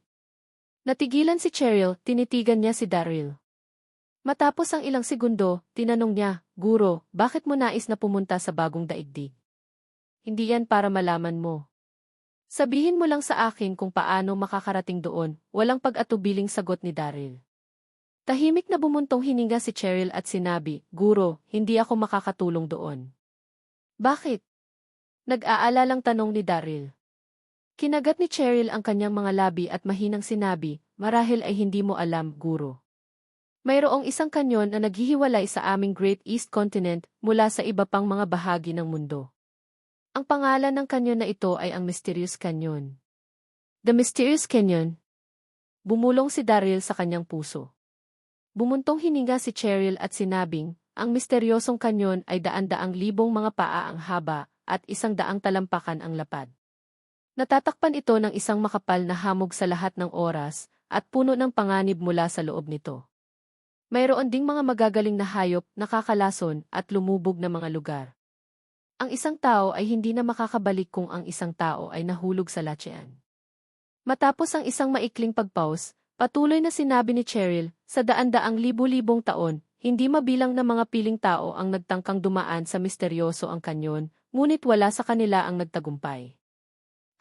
Natigilan si Cheryl, tinitigan niya si Daryl. Matapos ang ilang segundo, tinanong niya, Guro, bakit mo nais na pumunta sa bagong daigdig? Hindi yan para malaman mo. Sabihin mo lang sa akin kung paano makakarating doon, walang pag-atubiling sagot ni Daryl. Tahimik na bumuntong hininga si Cheryl at sinabi, Guro, hindi ako makakatulong doon. Bakit? Nag-aalalang tanong ni Daryl. Kinagat ni Cheryl ang kanyang mga labi at mahinang sinabi, marahil ay hindi mo alam, Guro. Mayroong isang kanyon na naghihiwalay sa aming Great East Continent mula sa iba pang mga bahagi ng mundo. Ang pangalan ng kanyon na ito ay ang Mysterious Canyon. The Mysterious Canyon. Bumulong si Daryl sa kanyang puso. Bumuntong hininga si Cheryl at sinabing, ang misteryosong kanyon ay daan-daang libong mga paa ang haba at 100 talampakan ang lapad. Natatakpan ito ng isang makapal na hamog sa lahat ng oras at puno ng panganib mula sa loob nito. Mayroon ding mga magagaling na hayop, nakakalason at lumubog na mga lugar. Ang isang tao ay hindi na makakabalik kung ang isang tao ay nahulog sa latsean. Matapos ang isang maikling pagpause, patuloy na sinabi ni Cheryl, sa daan-daang libu-libong taon, hindi mabilang na mga piling tao ang nagtangkang dumaan sa misteryoso ang kanyon, ngunit wala sa kanila ang nagtagumpay.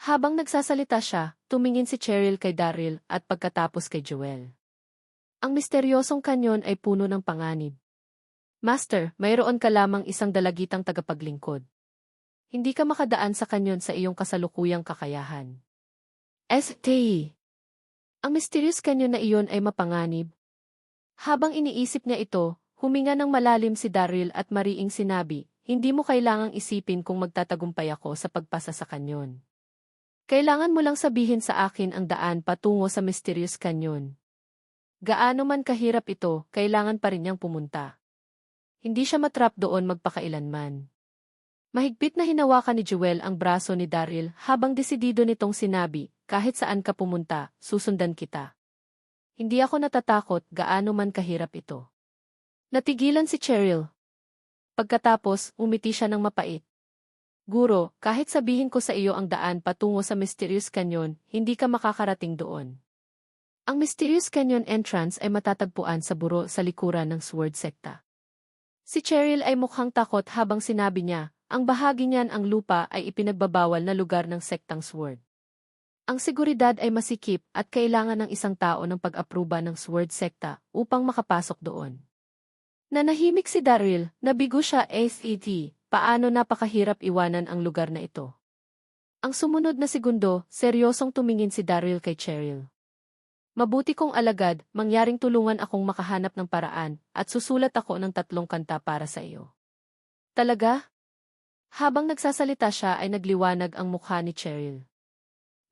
Habang nagsasalita siya, tumingin si Cheryl kay Daryl at pagkatapos kay Joel. Ang misteryosong kanyon ay puno ng panganib. Master, mayroon ka lamang isang dalagitang tagapaglingkod. Hindi ka makadaan sa kanyon sa iyong kasalukuyang kakayahan. St. Ang mysterious kanyon na iyon ay mapanganib. Habang iniisip niya ito, huminga ng malalim si Daryl at mariing sinabi, hindi mo kailangang isipin kung magtatagumpay ako sa pagpasa sa kanyon. Kailangan mo lang sabihin sa akin ang daan patungo sa Mysterious Canyon. Gaano man kahirap ito, kailangan pa rin niyang pumunta. Hindi siya matrap doon magpakailanman. Mahigpit na hinawakan ni Joel ang braso ni Daryl habang desidido nitong sinabi, kahit saan ka pumunta, susundan kita. Hindi ako natatakot, gaano man kahirap ito. Natigilan si Cheryl. Pagkatapos, umiti siya ng mapait. Guro, kahit sabihin ko sa iyo ang daan patungo sa Mysterious Canyon, hindi ka makakarating doon. Ang Mysterious Canyon entrance ay matatagpuan sa buro sa likuran ng Sword Secta. Si Cheryl ay mukhang takot habang sinabi niya, ang bahagi niyan ang lupa ay ipinagbabawal na lugar ng sektang Sword. Ang seguridad ay masikip at kailangan ng isang tao ng pag-apruba ng Sword Secta upang makapasok doon. Nanahimik si Daryl, nabigo siya SET. Paano napakahirap iwanan ang lugar na ito. Ang sumunod na segundo, seryosong tumingin si Daryl kay Cheryl. Mabuti kong alagad, mangyaring tulungan akong makahanap ng paraan, at susulat ako ng 3 kanta para sa iyo. Talaga? Habang nagsasalita siya ay nagliwanag ang mukha ni Cheryl.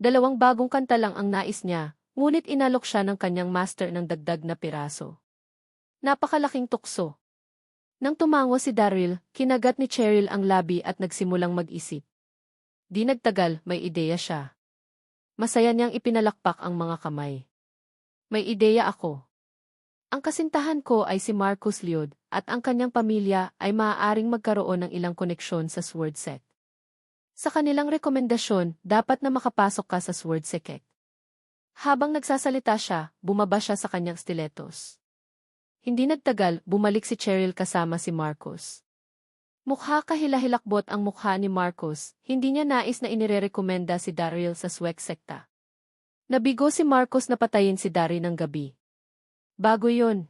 2 bagong kanta lang ang nais niya, ngunit inalok siya ng kanyang master ng dagdag na piraso. Napakalaking tukso. Nang tumango si Daryl, kinagat ni Cheryl ang labi at nagsimulang mag-isip. Di nagtagal, may ideya siya. Masaya niyang ipinalakpak ang mga kamay. May ideya ako. Ang kasintahan ko ay si Marcus Lyod, at ang kanyang pamilya ay maaaring magkaroon ng ilang koneksyon sa Sword Sect. Sa kanilang rekomendasyon, dapat na makapasok ka sa Sword Sect. Habang nagsasalita siya, bumaba siya sa kanyang stilettos. Hindi nagtagal, bumalik si Cheryl kasama si Marcus. Mukha kahila-hilakbot ang mukha ni Marcus, hindi niya nais na inirerekomenda si Daryl sa Sword Secta. Nabigo si Marcus na patayin si Daryl ng gabi. Bago yun.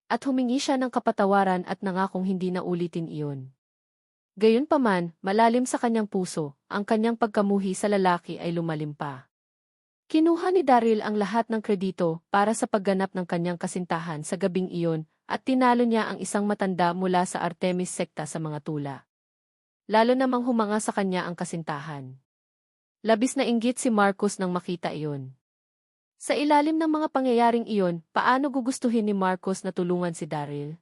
At humingi siya ng kapatawaran at nangakong hindi na ulitin iyon. Gayunpaman, malalim sa kanyang puso, ang kanyang pagkamuhi sa lalaki ay lumalim pa. Kinuha ni Daryl ang lahat ng kredito para sa pagganap ng kanyang kasintahan sa gabing iyon at tinalo niya ang isang matanda mula sa Artemis Secta sa mga tula. Lalo namang humanga sa kanya ang kasintahan. Labis na inggit si Marcus nang makita iyon. Sa ilalim ng mga pangyayaring iyon, paano gugustuhin ni Marcos na tulungan si Daryl?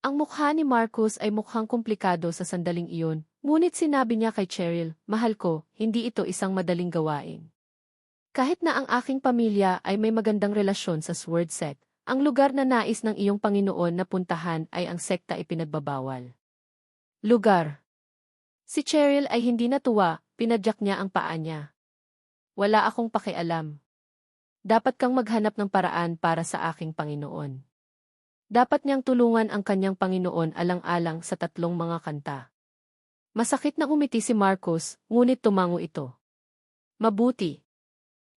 Ang mukha ni Marcos ay mukhang komplikado sa sandaling iyon, ngunit sinabi niya kay Cheryl, "Mahal ko, hindi ito isang madaling gawain. Kahit na ang aking pamilya ay may magandang relasyon sa Sword Sect, ang lugar na nais ng iyong Panginoon na puntahan ay ang sekta ipinagbabawal." Lugar. Si Cheryl ay hindi natuwa, pinadyak niya ang paa niya. "Wala akong pakialam. Dapat kang maghanap ng paraan para sa aking Panginoon." Dapat niyang tulungan ang kanyang Panginoon alang-alang sa tatlong mga kanta. Masakit na umiti si Marcos, ngunit tumango ito. Mabuti.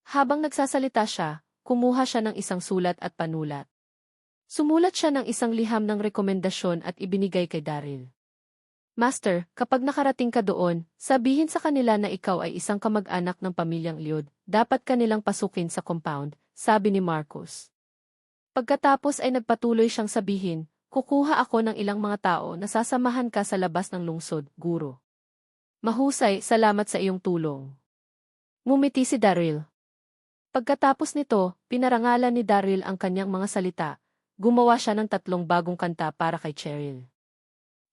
Habang nagsasalita siya, kumuha siya ng isang sulat at panulat. Sumulat siya ng isang liham ng rekomendasyon at ibinigay kay Daryl. "Master, kapag nakarating ka doon, sabihin sa kanila na ikaw ay isang kamag-anak ng pamilyang Liod, dapat kanilang pasukin sa compound," sabi ni Marcos. Pagkatapos ay nagpatuloy siyang sabihin, "Kukuha ako ng ilang mga tao na sasamahan ka sa labas ng lungsod, guro." "Mahusay, salamat sa iyong tulong." Ngumiti si Daryl. Pagkatapos nito, pinarangalan ni Daryl ang kanyang mga salita. Gumawa siya ng 3 bagong kanta para kay Cheryl.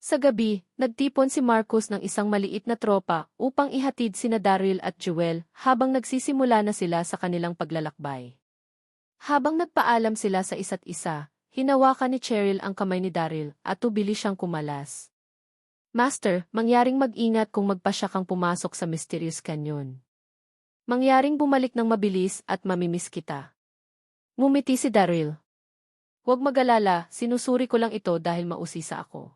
Sa gabi, nagtipon si Marcos ng isang maliit na tropa upang ihatid sina Daryl at Jewel habang nagsisimula na sila sa kanilang paglalakbay. Habang nagpaalam sila sa isa't isa, hinawakan ni Cheryl ang kamay ni Daryl at tubili siyang kumalas. "Master, mangyaring mag-ingat kung magpasya kang pumasok sa Mysterious Canyon. Mangyaring bumalik ng mabilis at mamimiss kita." Ngumiti si Daryl. "Huwag mag-alala, sinusuri ko lang ito dahil mausisa ako.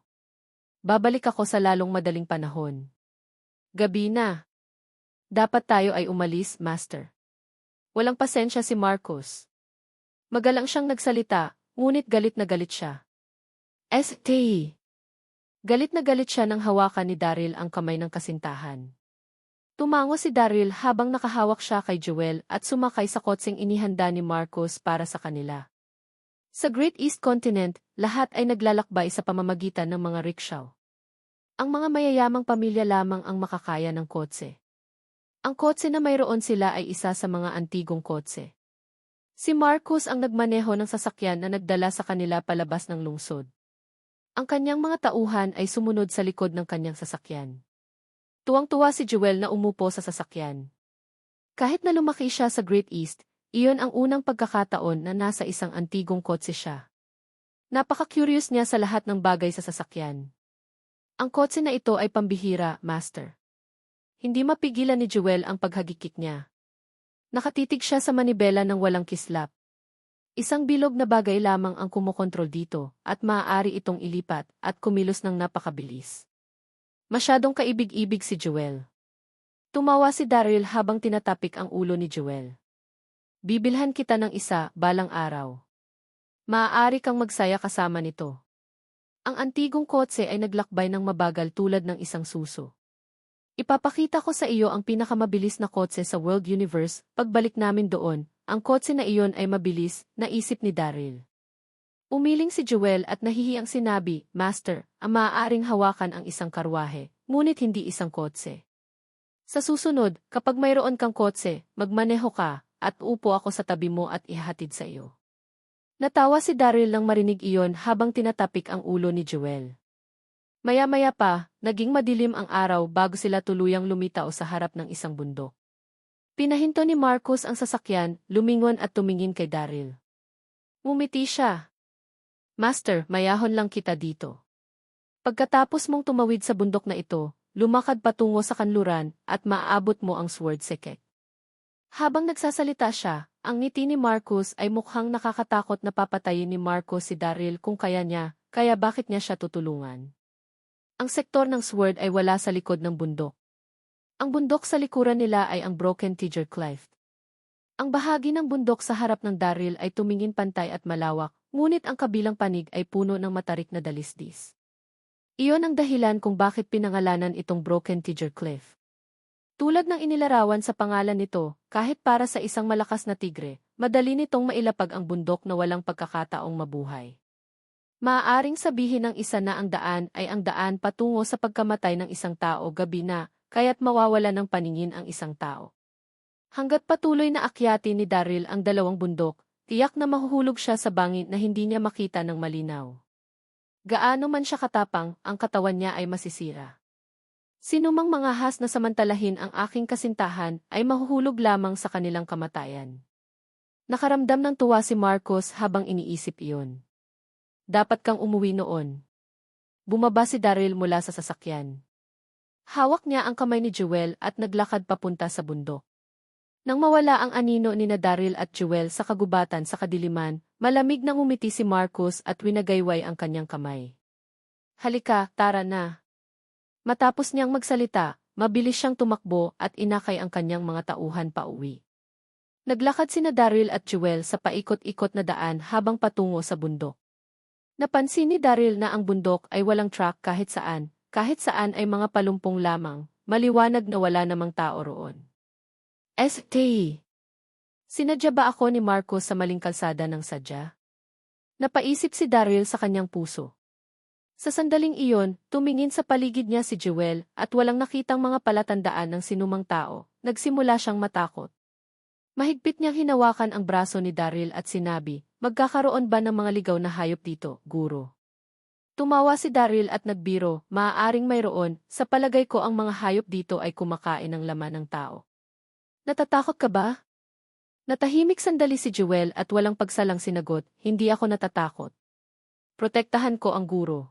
Babalik ako sa lalong madaling panahon." Gabi na. "Dapat tayo ay umalis, Master." Walang pasensya si Marcos. Magalang siyang nagsalita, ngunit galit na galit siya. "St. Galit na galit siya nang hawakan ni Daryl ang kamay ng kasintahan. Tumango si Daryl habang nakahawak siya kay Jewel at sumakay sa kotseng inihanda ni Marcos para sa kanila. Sa Great East Continent, lahat ay naglalakbay sa pamamagitan ng mga rickshaw. Ang mga mayayamang pamilya lamang ang makakaya ng kotse. Ang kotse na mayroon sila ay isa sa mga antigong kotse. Si Marcos ang nagmaneho ng sasakyan na nagdala sa kanila palabas ng lungsod. Ang kanyang mga tauhan ay sumunod sa likod ng kanyang sasakyan. Tuwang-tuwa si Jewel na umupo sa sasakyan. Kahit na lumaki siya sa Great East, iyon ang unang pagkakataon na nasa isang antigong kotse siya. Napaka-curious niya sa lahat ng bagay sa sasakyan. "Ang kotse na ito ay pambihira, Master." Hindi mapigilan ni Jewel ang paghagikik niya. Nakatitig siya sa manibela ng walang kislap. Isang bilog na bagay lamang ang kumokontrol dito, at maaari itong ilipat at kumilos ng napakabilis. Masyadong kaibig-ibig si Jewel. Tumawa si Daryl habang tinatapik ang ulo ni Jewel. "Bibilhan kita ng isa, balang araw. Maaari kang magsaya kasama nito." Ang antigong kotse ay naglakbay ng mabagal tulad ng isang suso. "Ipapakita ko sa iyo ang pinakamabilis na kotse sa World Universe, pagbalik namin doon, ang kotse na iyon ay mabilis," naisip ni Daryl. Umiling si Jewel at nahihiyang sinabi, "Master, ang maaaring hawakan ang isang karwahe, ngunit hindi isang kotse. Sa susunod, kapag mayroon kang kotse, magmaneho ka, at upo ako sa tabi mo at ihahatid sa iyo." Natawa si Daryl nang marinig iyon habang tinatapik ang ulo ni Jewel. Maya-maya pa, naging madilim ang araw bago sila tuluyang lumitaw sa harap ng isang bundok. Pinahinto ni Marcos ang sasakyan, lumingon at tumingin kay Daryl. Ngumiti siya. "Master, mayahon lang kita dito. Pagkatapos mong tumawid sa bundok na ito, lumakad patungo sa kanluran at maaabot mo ang Sword Sect." Habang nagsasalita siya, ang ngiti ni Marcos ay mukhang nakakatakot na papatayin ni Marcos si Daryl kung kaya niya, kaya bakit niya siya tutulungan? Ang sektor ng Sword ay wala sa likod ng bundok. Ang bundok sa likuran nila ay ang Broken Tiger Cleft. Ang bahagi ng bundok sa harap ng Daryl ay tumingin pantay at malawak, ngunit ang kabilang panig ay puno ng matarik na dalisdis. Iyon ang dahilan kung bakit pinangalanan itong Broken Tiger Cleft. Tulad ng inilarawan sa pangalan nito, kahit para sa isang malakas na tigre, madali nitong mailapag ang bundok na walang pagkakataong mabuhay. Maaaring sabihin ng isa na ang daan ay ang daan patungo sa pagkamatay ng isang tao gabi na, kaya't mawawala ng paningin ang isang tao. Hanggat patuloy na akyatin ni Daryl ang dalawang bundok, tiyak na mahuhulog siya sa bangin na hindi niya makita ng malinaw. Gaano man siya katapang, ang katawan niya ay masisira. Sinumang mga has na samantalahin ang aking kasintahan ay mahuhulog lamang sa kanilang kamatayan. Nakaramdam ng tuwa si Marcos habang iniisip iyon. Dapat kang umuwi noon. Bumaba si Daryl mula sa sasakyan. Hawak niya ang kamay ni Jewel at naglakad papunta sa bundok. Nang mawala ang anino ni Daryl at Jewel sa kagubatan sa kadiliman, malamig nang umiti si Marcos at winagayway ang kanyang kamay. Halika, tara na. Matapos niyang magsalita, mabilis siyang tumakbo at inakay ang kanyang mga tauhan pauwi. Naglakad sina Daryl at Jewel sa paikot-ikot na daan habang patungo sa bundok. Napansin ni Daryl na ang bundok ay walang track kahit saan ay mga palumpong lamang, maliwanag na wala namang tao roon. St. Sinadya ba ako ni Marcos sa maling kalsada ng sadya? Napaisip si Daryl sa kanyang puso. Sa sandaling iyon, tumingin sa paligid niya si Jewel at walang nakitang mga palatandaan ng sinumang tao, nagsimula siyang matakot. Mahigpit niyang hinawakan ang braso ni Daryl at sinabi, magkakaroon ba ng mga ligaw na hayop dito, guro? Tumawa si Daryl at nagbiro, maaaring mayroon, sa palagay ko ang mga hayop dito ay kumakain ng laman ng tao. Natatakot ka ba? Natahimik sandali si Jewel at walang pagsalang sinagot, hindi ako natatakot. Protektahan ko ang guro.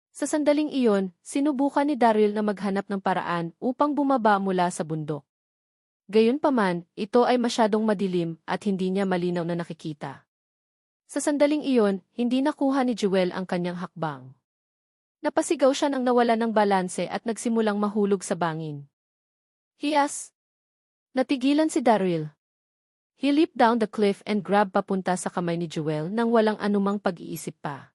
Sa sandaling iyon, sinubukan ni Daryl na maghanap ng paraan upang bumaba mula sa bundok. Gayunpaman, ito ay masyadong madilim at hindi niya malinaw na nakikita. Sa sandaling iyon, hindi nakuha ni Jewel ang kanyang hakbang. Napasigaw siya nang nawala ng balanse at nagsimulang mahulog sa bangin. Hiyas! Natigilan si Daryl. He leaped down the cliff and grabbed papunta sa kamay ni Jewel nang walang anumang pag-iisip pa.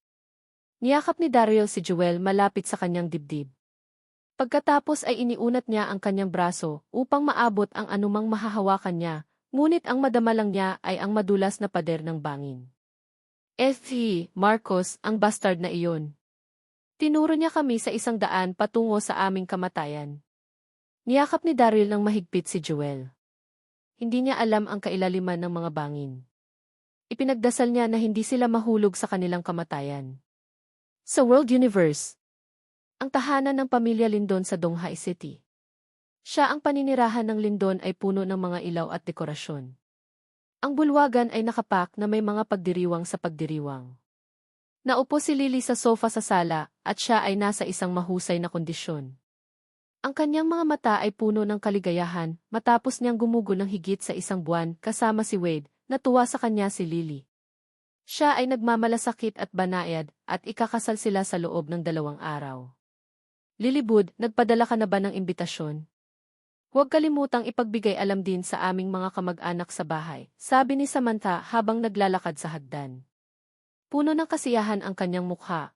Niyakap ni Daryl si Jewel malapit sa kanyang dibdib. Pagkatapos ay iniunat niya ang kanyang braso upang maabot ang anumang mahahawakan niya, ngunit ang madama lang niya ay ang madulas na pader ng bangin. Marcos, ang bastard na iyon. Tinuro niya kami sa 100 patungo sa aming kamatayan. Niyakap ni Daryl ng mahigpit si Jewel. Hindi niya alam ang kailaliman ng mga bangin. Ipinagdasal niya na hindi sila mahulog sa kanilang kamatayan. Sa World Universe, ang tahanan ng pamilya Lindon sa Donghai City. Siya ang paninirahan ng Lindon ay puno ng mga ilaw at dekorasyon. Ang bulwagan ay nakapak na may mga pagdiriwang sa pagdiriwang. Naupo si Lily sa sofa sa sala at siya ay nasa isang mahusay na kondisyon. Ang kanyang mga mata ay puno ng kaligayahan matapos niyang gumugo ng higit sa 1 buwan kasama si Wade, natuwa sa kanya si Lily. Siya ay nagmamalasakit at banayad at ikakasal sila sa loob ng 2 araw. Lilibud, nagpadala ka na ba ng imbitasyon? Huwag kalimutang ipagbigay alam din sa aming mga kamag-anak sa bahay, sabi ni Samantha habang naglalakad sa hagdan. Puno ng kasiyahan ang kanyang mukha.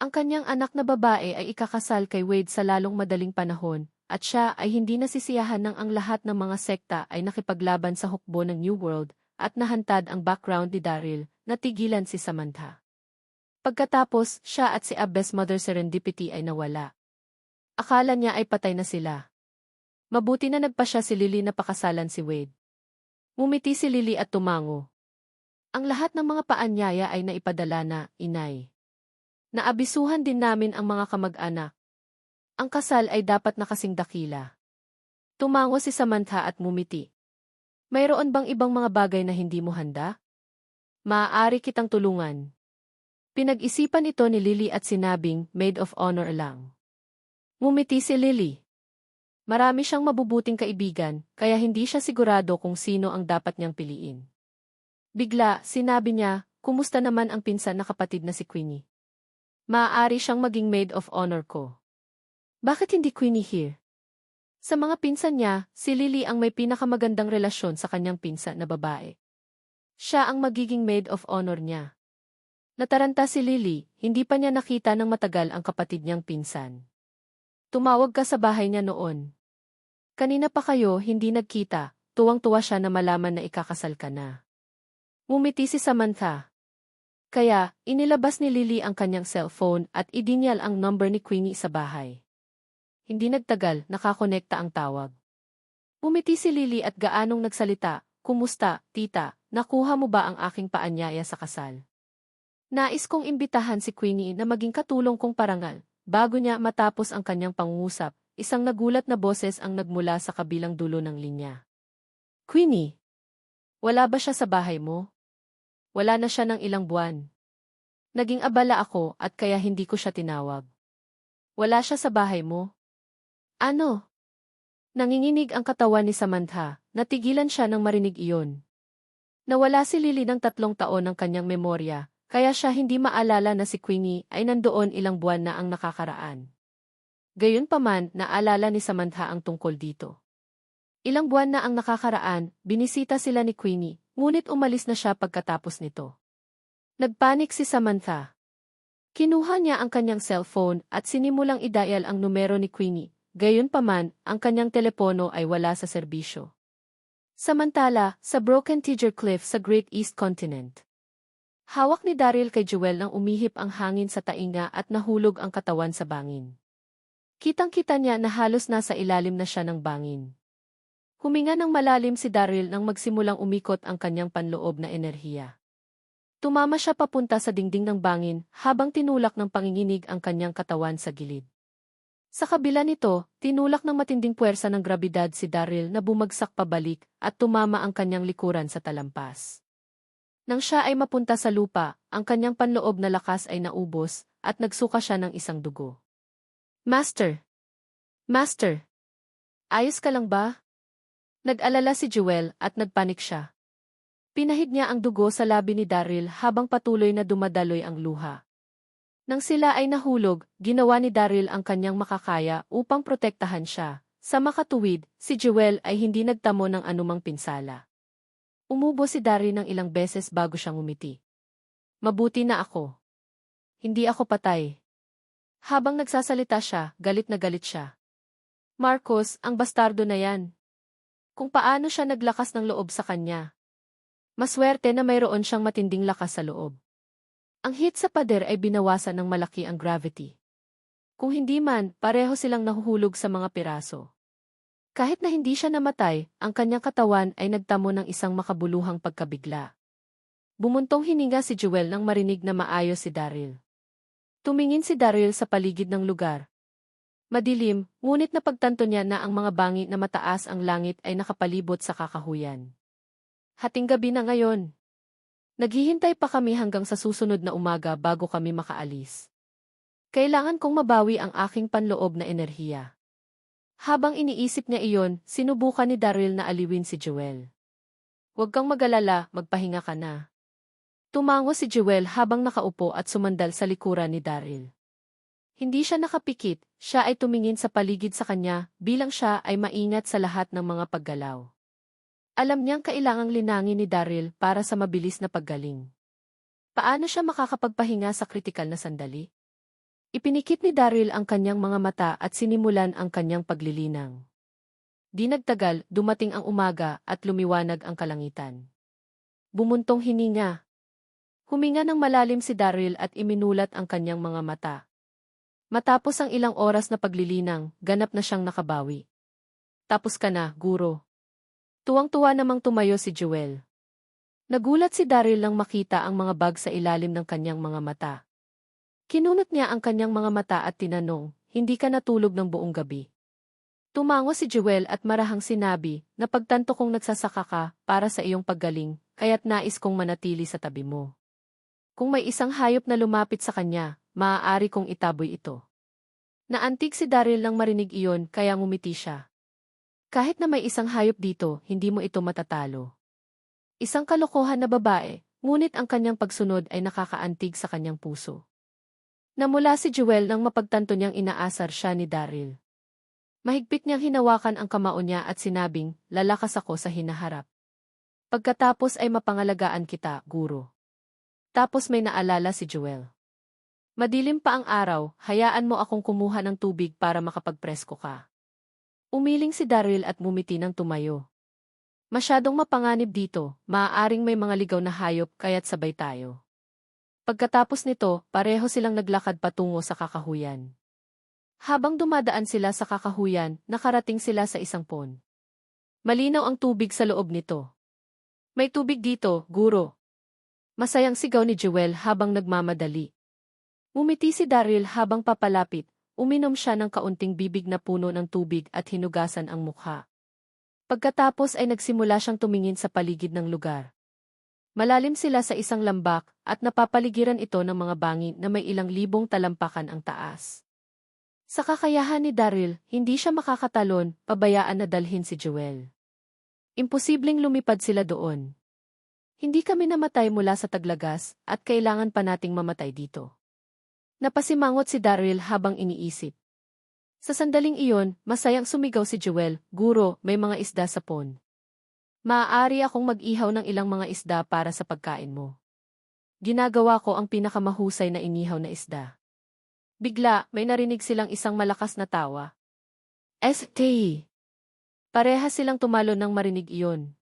Ang kanyang anak na babae ay ikakasal kay Wade sa lalong madaling panahon, at siya ay hindi nasisiyahan nang ang lahat ng mga sekta ay nakipaglaban sa hukbo ng New World, at nahantad ang background ni Daryl, natigilan si Samantha. Pagkatapos, siya at si Abbess Mother Serendipity ay nawala. Akala niya ay patay na sila. Mabuti na nagpasya si Lily na pakasalan si Wade. Ngumiti si Lily at tumango. Ang lahat ng mga paanyaya ay naipadala na, Inay. Naabisuhan din namin ang mga kamag-anak. Ang kasal ay dapat nakasing dakila. Tumango si Samantha at ngumiti. Mayroon bang ibang mga bagay na hindi mo handa? Maaari kitang tulungan. Pinag-isipan ito ni Lily at sinabing, maid of honor lang. Ngumiti si Lily. Marami siyang mabubuting kaibigan, kaya hindi siya sigurado kung sino ang dapat niyang piliin. Bigla, sinabi niya, kumusta naman ang pinsan na kapatid na si Queenie? Maaari siyang maging maid of honor ko. Bakit hindi Queenie here? Sa mga pinsan niya, si Lily ang may pinakamagandang relasyon sa kanyang pinsan na babae. Siya ang magiging maid of honor niya. Nataranta si Lily, hindi pa niya nakita ng matagal ang kapatid niyang pinsan. Tumawag ka sa bahay niya noon. Kanina pa kayo hindi nagkita, tuwang-tuwa siya na malaman na ikakasal ka na. Ngumiti si Samantha. Kaya, inilabas ni Lily ang kanyang cellphone at idinyal ang number ni Queenie sa bahay. Hindi nagtagal, nakakonekta ang tawag. Umiti si Lily at gaanong nagsalita, "Kumusta, tita? Nakuha mo ba ang aking paanyaya sa kasal?" Nais kong imbitahan si Queenie na maging katulong kong parangal. Bago niya matapos ang kanyang pangungusap, isang nagulat na boses ang nagmula sa kabilang dulo ng linya. "Queenie, wala ba siya sa bahay mo? Wala na siya ng ilang buwan." Naging abala ako at kaya hindi ko siya tinawag. "Wala siya sa bahay mo?" "Ano?" Nanginginig ang katawan ni Samantha, natigilan siya nang marinig iyon. Nawala si Lily ng 3 taon ng kanyang memorya, kaya siya hindi maalala na si Queenie ay nandoon ilang buwan na ang nakakaraan. Gayunpaman, naalala ni Samantha ang tungkol dito. Ilang buwan na ang nakakaraan, binisita sila ni Queenie, ngunit umalis na siya pagkatapos nito. Nagpanik si Samantha. Kinuha niya ang kanyang cellphone at sinimulang i-dial ang numero ni Queenie. Gayunpaman, ang kanyang telepono ay wala sa serbisyo. Samantala, sa Broken Tiger Cliff sa Great East Continent. Hawak ni Daryl kay Jewel nang umihip ang hangin sa tainga at nahulog ang katawan sa bangin. Kitang-kita niya na halos nasa ilalim na siya ng bangin. Huminga ng malalim si Daryl nang magsimulang umikot ang kanyang panloob na enerhiya. Tumama siya papunta sa dingding ng bangin habang tinulak ng panginginig ang kanyang katawan sa gilid. Sa kabila nito, tinulak ng matinding puwersa ng grabidad si Daryl na bumagsak pabalik at tumama ang kanyang likuran sa talampas. Nang siya ay mapunta sa lupa, ang kanyang panloob na lakas ay naubos at nagsuka siya ng isang dugo. "Master! Master! Ayos ka lang ba?" Nag-alala si Jewel at nagpanik siya. Pinahid niya ang dugo sa labi ni Daryl habang patuloy na dumadaloy ang luha. Nang sila ay nahulog, ginawa ni Daryl ang kanyang makakaya upang protektahan siya. Sa makatuwid, si Jewel ay hindi nagtamo ng anumang pinsala. Umubo si Daryl ng ilang beses bago siyang umiti. "Mabuti na ako. Hindi ako patay." Habang nagsasalita siya, galit na galit siya. "Marcos, ang bastardo na yan. Kung paano siya naglakas ng loob sa kanya. Maswerte na mayroon siyang matinding lakas sa loob. Ang hit sa pader ay binawasan ng malaki ang gravity. Kung hindi man, pareho silang nahuhulog sa mga piraso." Kahit na hindi siya namatay, ang kanyang katawan ay nagtamo ng isang makabuluhang pagkabigla. Bumuntong hininga si Jewel nang marinig na maayos si Daryl. Tumingin si Daryl sa paligid ng lugar. Madilim, ngunit napagtanto niya na ang mga bangin na mataas ang langit ay nakapalibot sa kakahuyan. "Hating gabi na ngayon. Naghihintay pa kami hanggang sa susunod na umaga bago kami makaalis. Kailangan kong mabawi ang aking panloob na enerhiya." Habang iniisip niya iyon, sinubukan ni Daryl na aliwin si Jewel. "Huwag kang mag-alala, magpahinga ka na." Tumango si Jewel habang nakaupo at sumandal sa likuran ni Daryl. Hindi siya nakapikit, siya ay tumingin sa paligid sa kanya bilang siya ay maingat sa lahat ng mga paggalaw. Alam niyang kailangang linangin ni Daryl para sa mabilis na paggaling. Paano siya makakapagpahinga sa kritikal na sandali? Ipinikit ni Daryl ang kanyang mga mata at sinimulan ang kanyang paglilinang. Di nagtagal, dumating ang umaga at lumiwanag ang kalangitan. Bumuntong hininga. Huminga ng malalim si Daryl at iminulat ang kanyang mga mata. Matapos ang ilang oras na paglilinang, ganap na siyang nakabawi. "Tapos ka na, guro." Tuwang-tuwa namang tumayo si Jewel. Nagulat si Daryl nang makita ang mga bag sa ilalim ng kanyang mga mata. Kinunot niya ang kanyang mga mata at tinanong, "Hindi ka natulog ng buong gabi?" Tumango si Jewel at marahang sinabi, "Napagtanto kong nagsasaka ka para sa iyong paggaling, kaya't nais kong manatili sa tabi mo. Kung may isang hayop na lumapit sa kanya, maaari kong itaboy ito." Naantig si Daryl nang marinig iyon kaya ngumiti siya. "Kahit na may isang hayop dito, hindi mo ito matatalo." Isang kalokohan na babae, ngunit ang kanyang pagsunod ay nakakaantig sa kanyang puso. Namula si Jewel nang mapagtanto niyang inaasar siya ni Daryl. Mahigpit niyang hinawakan ang kamao niya at sinabing, "Lalakas ako sa hinaharap. Pagkatapos ay mapangalagaan kita, guro." Tapos may naalala si Jewel. "Madilim pa ang araw, hayaan mo akong kumuha ng tubig para makapagpresko ka." Umiling si Daryl at ngumiti ng tumayo. "Masyadong mapanganib dito, maaaring may mga ligaw na hayop kaya't sabay tayo." Pagkatapos nito, pareho silang naglakad patungo sa kakahuyan. Habang dumadaan sila sa kakahuyan, nakarating sila sa isang pond. Malinaw ang tubig sa loob nito. May tubig dito, guro. Masayang sigaw ni Jewel habang nagmamadali. Umiti si Daryl habang papalapit, uminom siya ng kaunting bibig na puno ng tubig at hinugasan ang mukha. Pagkatapos ay nagsimula siyang tumingin sa paligid ng lugar. Malalim sila sa isang lambak at napapaligiran ito ng mga bangin na may ilang libong talampakan ang taas. Sa kakayahan ni Daryl, hindi siya makakatalon, pabayaan na dalhin si Jewel. Imposibleng lumipad sila doon. Hindi kami namatay mula sa taglagas at kailangan pa nating mamatay dito. Napasimangot si Daryl habang iniisip. Sa sandaling iyon, masayang sumigaw si Jewel, "Guro, may mga isda sa pond. Maaari akong mag-ihaw ng ilang mga isda para sa pagkain mo." Ginagawa ko ang pinakamahusay na inihaw na isda. Bigla, may narinig silang isang malakas na tawa. "St." Parehas silang tumalon nang marinig iyon.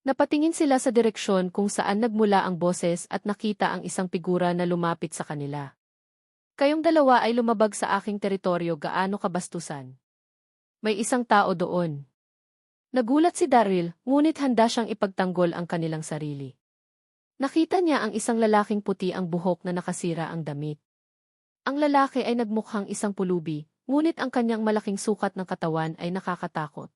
Napatingin sila sa direksyon kung saan nagmula ang boses at nakita ang isang figura na lumapit sa kanila. "Kayong dalawa ay lumabag sa aking teritoryo, gaano kabastusan. May isang tao doon." Nagulat si Daryl, ngunit handa siyang ipagtanggol ang kanilang sarili. Nakita niya ang isang lalaking puti ang buhok na nakasira ang damit. Ang lalaki ay nagmukhang isang pulubi, ngunit ang kanyang malaking sukat ng katawan ay nakakatakot.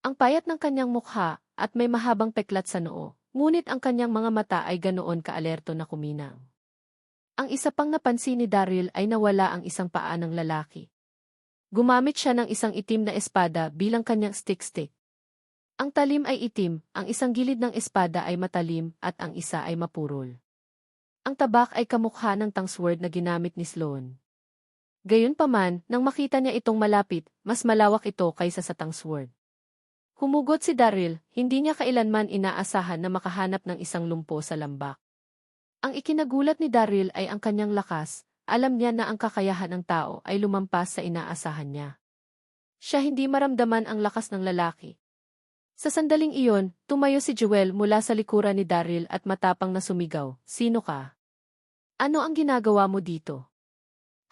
Ang payat ng kanyang mukha at may mahabang peklat sa noo, ngunit ang kanyang mga mata ay ganoon kaalerto na kuminang. Ang isa pang napansin ni Daryl ay nawala ang isang paa ng lalaki. Gumamit siya ng isang itim na espada bilang kanyang stick-stick. Ang talim ay itim, ang isang gilid ng espada ay matalim at ang isa ay mapurol. Ang tabak ay kamukha ng tangsword na ginamit ni Sloan. Gayunpaman, nang makita niya itong malapit, mas malawak ito kaysa sa tangsword. Humugot si Daryl, hindi niya kailanman inaasahan na makahanap ng isang lumpo sa lambak. Ang ikinagulat ni Daryl ay ang kanyang lakas, alam niya na ang kakayahan ng tao ay lumampas sa inaasahan niya. Siya hindi maramdaman ang lakas ng lalaki. Sa sandaling iyon, tumayo si Jewel mula sa likuran ni Daryl at matapang na sumigaw, "Sino ka? Ano ang ginagawa mo dito?"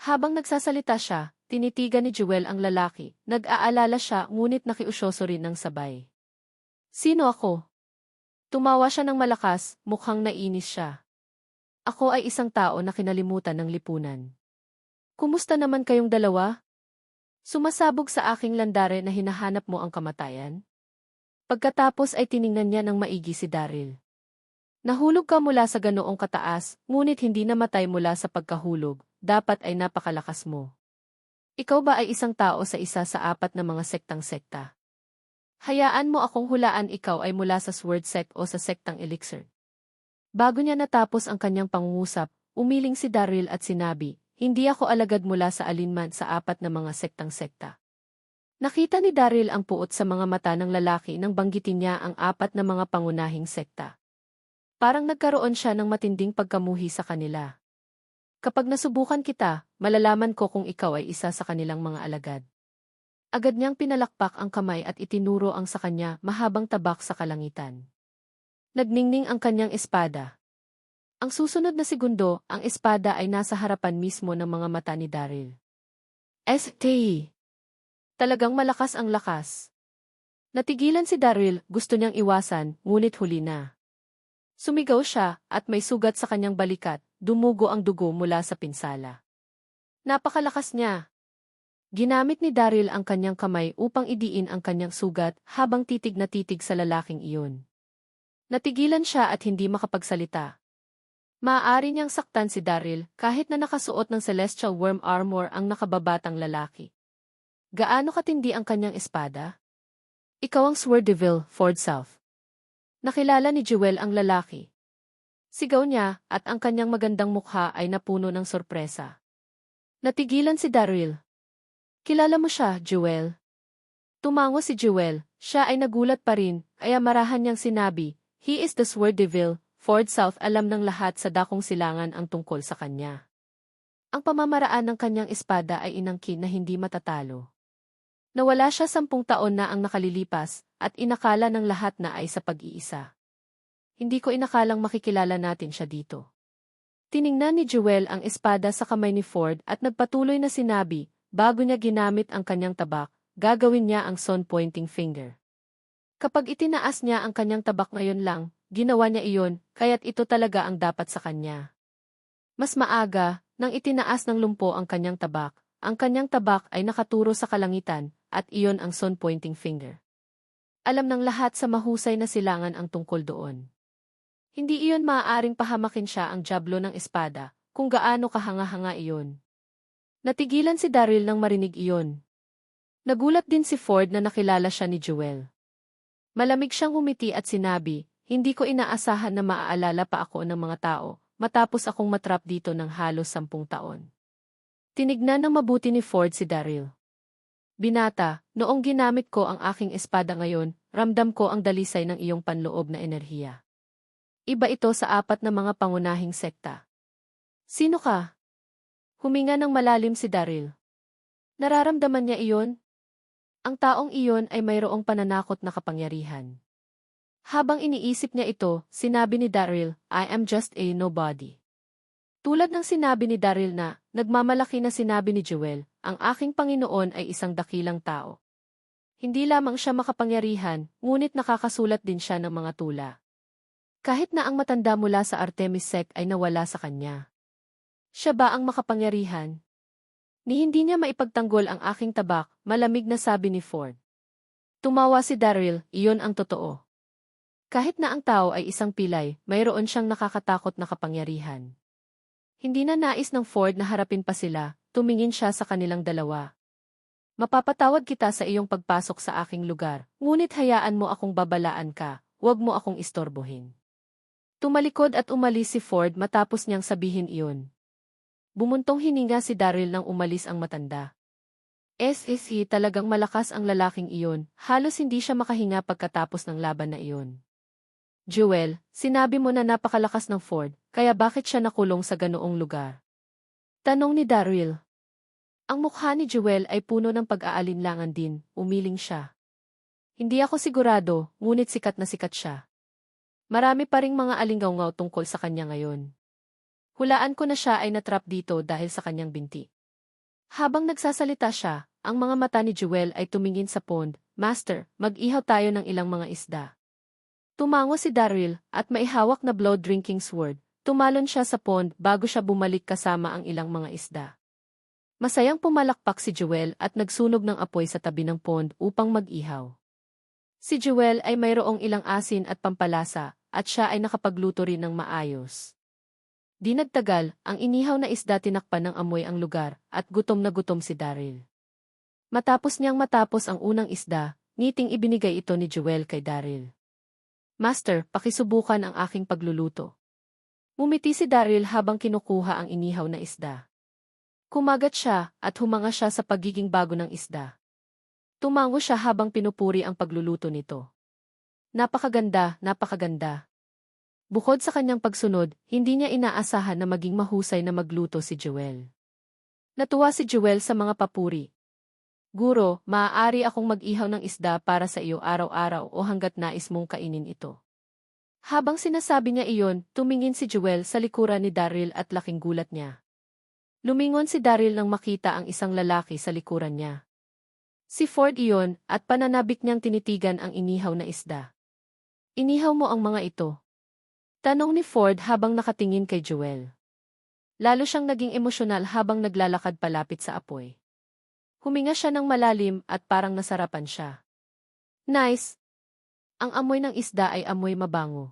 Habang nagsasalita siya, tinitigan ni Jewel ang lalaki, nag-aalala siya ngunit nakiusyoso rin ng sabay. "Sino ako?" Tumawa siya ng malakas, mukhang nainis siya. "Ako ay isang tao na kinalimutan ng lipunan. Kumusta naman kayong dalawa? Sumasabog sa aking landare na hinahanap mo ang kamatayan?" Pagkatapos ay tiningnan niya ng maigi si Daryl. "Nahulog ka mula sa ganoong kataas, ngunit hindi namatay mula sa pagkahulog, dapat ay napakalakas mo. Ikaw ba ay isang tao sa isa sa apat na mga sektang-sekta? Hayaan mo akong hulaan ikaw ay mula sa Sword Sect o sa sektang Elixir." Bago niya natapos ang kanyang pangungusap, umiling si Daryl at sinabi, "Hindi ako alagad mula sa alinman sa apat na mga sektang-sekta." Nakita ni Daryl ang puot sa mga mata ng lalaki nang banggitin niya ang apat na mga pangunahing sekta. Parang nagkaroon siya ng matinding pagkamuhi sa kanila. "Kapag nasubukan kita, malalaman ko kung ikaw ay isa sa kanilang mga alagad." Agad niyang pinalakpak ang kamay at itinuro ang sa kanya mahabang tabak sa kalangitan. Nagningning ang kanyang espada. Ang susunod na segundo, ang espada ay nasa harapan mismo ng mga mata ni Daryl. "St." Talagang malakas ang lakas. Natigilan si Daryl, gusto niyang iwasan, ngunit huli na. Sumigaw siya, at may sugat sa kanyang balikat, dumugo ang dugo mula sa pinsala. Napakalakas niya. Ginamit ni Daryl ang kanyang kamay upang idiin ang kanyang sugat habang titig na titig sa lalaking iyon. Natigilan siya at hindi makapagsalita. Maaari niyang saktan si Daryl kahit na nakasuot ng celestial worm armor ang nakababatang lalaki. Gaano katindi ang kanyang espada? "Ikaw ang Sword Devil, Ford South." Nakilala ni Jewel ang lalaki. Sigaw niya at ang kanyang magandang mukha ay napuno ng sorpresa. Natigilan si Daryl. "Kilala mo siya, Jewel?" Tumango si Jewel, siya ay nagulat pa rin, kaya marahan niyang sinabi, "He is the Sword Devil, Ford South." Alam ng lahat sa dakong silangan ang tungkol sa kanya. Ang pamamaraan ng kanyang espada ay inangkin na hindi matatalo. Nawala siya 10 taon na ang nakalilipas, at inakala ng lahat na ay sa pag-iisa. "Hindi ko inakalang makikilala natin siya dito." Tiningnan ni Jewel ang espada sa kamay ni Ford at nagpatuloy na sinabi, bago niya ginamit ang kanyang tabak, gagawin niya ang sun pointing finger. Kapag itinaas niya ang kanyang tabak ngayon lang, ginawa niya iyon, kaya't ito talaga ang dapat sa kanya. Mas maaga, nang itinaas ng lumpo ang kanyang tabak ay nakaturo sa kalangitan, at iyon ang sun pointing finger. Alam ng lahat sa mahusay na silangan ang tungkol doon. Hindi iyon maaaring pahamakin siya ang jablo ng espada, kung gaano kahanga-hanga iyon. Natigilan si Daryl nang marinig iyon. Nagulat din si Ford na nakilala siya ni Jewel. Malamig siyang humiti at sinabi, hindi ko inaasahan na maaalala pa ako ng mga tao, matapos akong matrap dito ng halos 10 taon. Tinignan ng mabuti ni Ford si Daryl. Binata, noong ginamit ko ang aking espada ngayon, ramdam ko ang dalisay ng iyong panloob na enerhiya. Iba ito sa 4 na mga pangunahing sekta. Sino ka? Huminga ng malalim si Daryl. Nararamdaman niya iyon? Ang taong iyon ay mayroong pananakot na kapangyarihan. Habang iniisip niya ito, sinabi ni Daryl, I am just a nobody. Tulad ng sinabi ni Daryl na, nagmamalaki na sinabi ni Jewel, ang aking Panginoon ay isang dakilang tao. Hindi lamang siya makapangyarihan, ngunit nakakasulat din siya ng mga tula. Kahit na ang matanda mula sa Artemis sect ay nawala sa kanya. Siya ba ang makapangyarihan? Ni hindi niya maipagtanggol ang aking tabak, malamig na sabi ni Ford. Tumawa si Daryl, iyon ang totoo. Kahit na ang tao ay isang pilay, mayroon siyang nakakatakot na kapangyarihan. Hindi na nais ng Ford na harapin pa sila, tumingin siya sa kanilang dalawa. Mapapatawad kita sa iyong pagpasok sa aking lugar, ngunit hayaan mo akong babalaan ka, huwag mo akong istorbohin. Tumalikod at umalis si Ford matapos niyang sabihin iyon. Bumuntong hininga si Daryl nang umalis ang matanda. SSE talagang malakas ang lalaking iyon, halos hindi siya makahinga pagkatapos ng laban na iyon. Jewel, sinabi mo na napakalakas ng Ford, kaya bakit siya nakulong sa ganoong lugar? Tanong ni Daryl. Ang mukha ni Jewel ay puno ng pag-aalinlangan din, umiling siya. Hindi ako sigurado, ngunit sikat na sikat siya. Marami pa ring mga alinggaw-ngaw tungkol sa kanya ngayon. Hulaan ko na siya ay natrap dito dahil sa kanyang binti. Habang nagsasalita siya, ang mga mata ni Jewel ay tumingin sa pond. Master, mag-ihaw tayo ng ilang mga isda. Tumango si Daryl at maihawak na blood-drinking sword. Tumalon siya sa pond bago siya bumalik kasama ang ilang mga isda. Masayang pumalakpak si Jewel at nagsunog ng apoy sa tabi ng pond upang mag-ihaw. Si Jewel ay mayroong ilang asin at pampalasa at siya ay nakapagluto rin ng maayos. Di nagtagal, ang inihaw na isda tinakpan ng amoy ang lugar, at gutom na gutom si Daryl. Matapos ang unang isda, ngiting ibinigay ito ni Jewel kay Daryl. Master, pakisubukan ang aking pagluluto. Ngumiti si Daryl habang kinukuha ang inihaw na isda. Kumagat siya, at humanga siya sa pagiging bago ng isda. Tumango siya habang pinupuri ang pagluluto nito. Napakaganda, napakaganda. Bukod sa kanyang pagsunod, hindi niya inaasahan na maging mahusay na magluto si Jewel. Natuwa si Jewel sa mga papuri. Guro, maaari akong mag-ihaw ng isda para sa iyo araw-araw o hanggat nais mong kainin ito. Habang sinasabi niya iyon, tumingin si Jewel sa likuran ni Daryl at laking gulat niya. Lumingon si Daryl nang makita ang isang lalaki sa likuran niya. Si Ford iyon at pananabik niyang tinitigan ang inihaw na isda. Inihaw mo ang mga ito? Tanong ni Ford habang nakatingin kay Jewel. Lalo siyang naging emosyonal habang naglalakad palapit sa apoy. Huminga siya ng malalim at parang nasarapan siya. Nice! Ang amoy ng isda ay amoy mabango.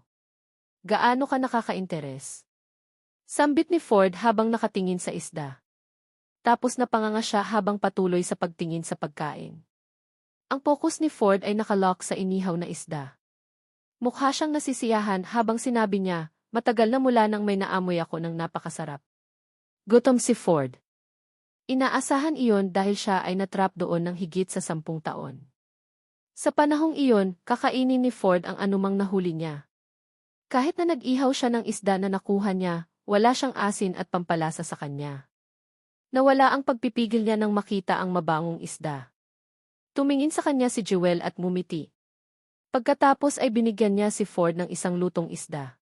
Gaano ka nakaka-interes? Sambit ni Ford habang nakatingin sa isda. Tapos napanganga siya habang patuloy sa pagtingin sa pagkain. Ang focus ni Ford ay nakalock sa inihaw na isda. Mukha siyang nasisiyahan habang sinabi niya, matagal na mula nang may naamoy ako ng napakasarap. Gutom si Ford. Inaasahan iyon dahil siya ay natrap doon ng higit sa 10 taon. Sa panahong iyon, kakainin ni Ford ang anumang nahuli niya. Kahit na nag-ihaw siya ng isda na nakuha niya, wala siyang asin at pampalasa sa kanya. Nawala ang pagpipigil niya nang makita ang mabangong isda. Tumingin sa kanya si Jewel at ngumiti. Pagkatapos ay binigyan niya si Ford ng isang lutong isda.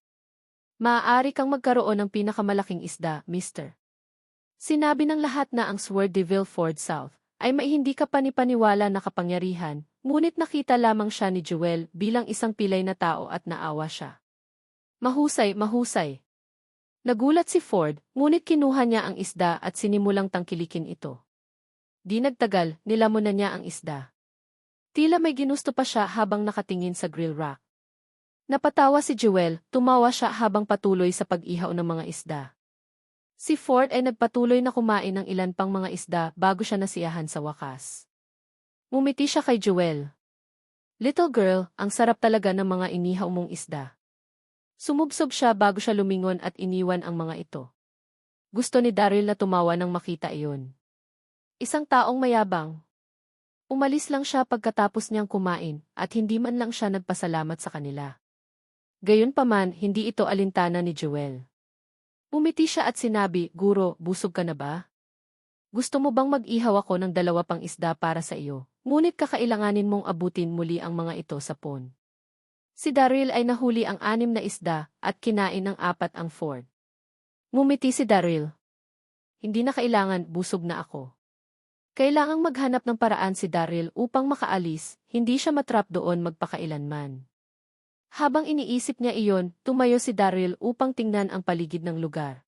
Maaari kang magkaroon ng pinakamalaking isda, Mr. Sinabi ng lahat na ang Sword Devil Ford South ay may hindi ka panipaniwala na kapangyarihan, Ngunit nakita lamang siya ni Jewel bilang isang pilay na tao at naawa siya. Mahusay, mahusay. Nagulat si Ford, ngunit kinuha niya ang isda at sinimulang tangkilikin ito. Di nagtagal, nilamon na niya ang isda. Tila may ginusto pa siya habang nakatingin sa grill rack. Napatawa si Jewel, tumawa siya habang patuloy sa pag-ihaw ng mga isda. Si Ford ay nagpatuloy na kumain ng ilan pang mga isda bago siya nasiyahan sa wakas. Ngumiti siya kay Jewel. Little girl, ang sarap talaga ng mga inihaw mong isda. Sumubsob siya bago siya lumingon at iniwan ang mga ito. Gusto ni Daryl na tumawa nang makita iyon. Isang taong mayabang. Umalis lang siya pagkatapos niyang kumain at hindi man lang siya nagpasalamat sa kanila. Gayunpaman, hindi ito alintana ni Jewel. Umiti siya at sinabi, Guro, busog ka na ba? Gusto mo bang mag-ihaw ako ng 2 pang isda para sa iyo? Ngunit kakailanganin mong abutin muli ang mga ito sa pond. Si Daryl ay nahuli ang 6 na isda at kinain ng 4 ang Ford. Ngumiti si Daryl. Hindi na kailangan, busog na ako. Kailangang maghanap ng paraan si Daryl upang makaalis, hindi siya matrap doon magpakailanman. Habang iniisip niya iyon, tumayo si Daryl upang tingnan ang paligid ng lugar.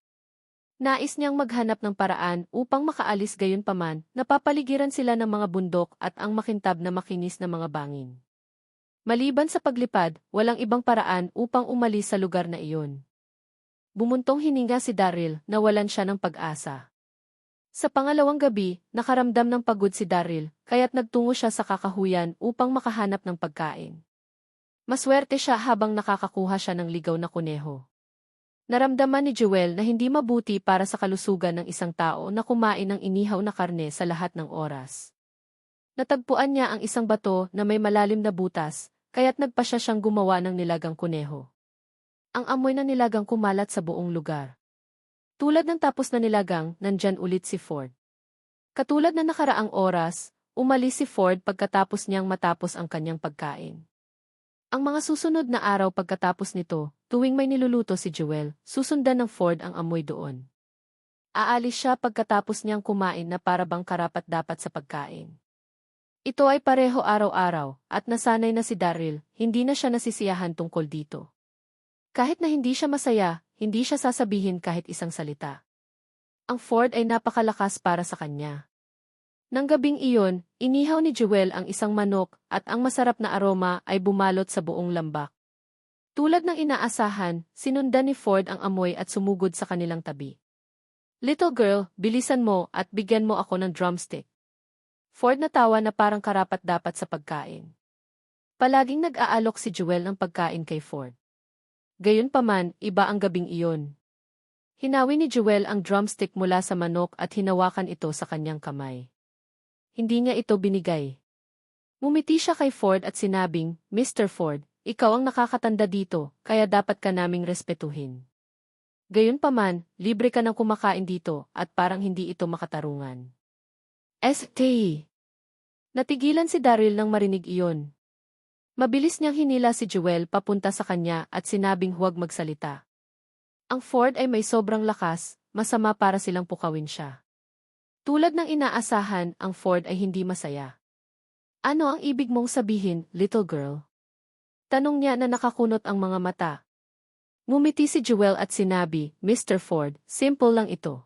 Nais niyang maghanap ng paraan upang makaalis gayunpaman, napapaligiran sila ng mga bundok at ang makintab na makinis na mga bangin. Maliban sa paglipad, walang ibang paraan upang umalis sa lugar na iyon. Bumuntong hininga si Daryl, nawalan siya ng pag-asa. Sa pangalawang gabi, nakaramdam ng pagod si Daryl, kaya't nagtungo siya sa kakahuyan upang makahanap ng pagkain. Maswerte siya habang nakakakuha siya ng ligaw na kuneho. Naramdaman ni Jewel na hindi mabuti para sa kalusugan ng isang tao na kumain ng inihaw na karne sa lahat ng oras. Natagpuan niya ang isang bato na may malalim na butas, kaya't nagpasya siyang gumawa ng nilagang kuneho. Ang amoy ng nilagang kumalat sa buong lugar. Tulad ng tapos na nilagang, nandyan ulit si Ford. Katulad na nakaraang oras, umalis si Ford pagkatapos niyang matapos ang kanyang pagkain. Ang mga susunod na araw pagkatapos nito, tuwing may niluluto si Jewel, susundan ng Ford ang amoy doon. Aalis siya pagkatapos niyang kumain na para bang karapat-dapat sa pagkain. Ito ay pareho araw-araw, at nasanay na si Daryl, hindi na siya nasisiyahan tungkol dito. Kahit na hindi siya masaya, hindi siya sasabihin kahit isang salita. Ang Ford ay napakalakas para sa kanya. Nang gabing iyon, inihaw ni Jewel ang isang manok at ang masarap na aroma ay bumalot sa buong lambak. Tulad ng inaasahan, sinundan ni Ford ang amoy at sumugod sa kanilang tabi. Little girl, bilisan mo at bigyan mo ako ng drumstick. Ford natawa na parang karapat-dapat sa pagkain. Palaging nag-aalok si Jewel ng pagkain kay Ford. Gayunpaman, iba ang gabing iyon. Hinawi ni Jewel ang drumstick mula sa manok at hinawakan ito sa kanyang kamay. Hindi niya ito binigay. Ngumiti siya kay Ford at sinabing, Mr. Ford, ikaw ang nakakatanda dito, kaya dapat ka naming respetuhin. Gayunpaman, libre ka ng kumakain dito at parang hindi ito makatarungan. St. Natigilan si Daryl nang marinig iyon. Mabilis niyang hinila si Jewel papunta sa kanya at sinabing huwag magsalita. Ang Ford ay may sobrang lakas, masama para silang pukawin siya. Tulad ng inaasahan, ang Ford ay hindi masaya. Ano ang ibig mong sabihin, little girl? Tanong niya na nakakunot ang mga mata. Ngumiti si Jewel at sinabi, Mr. Ford, simple lang ito.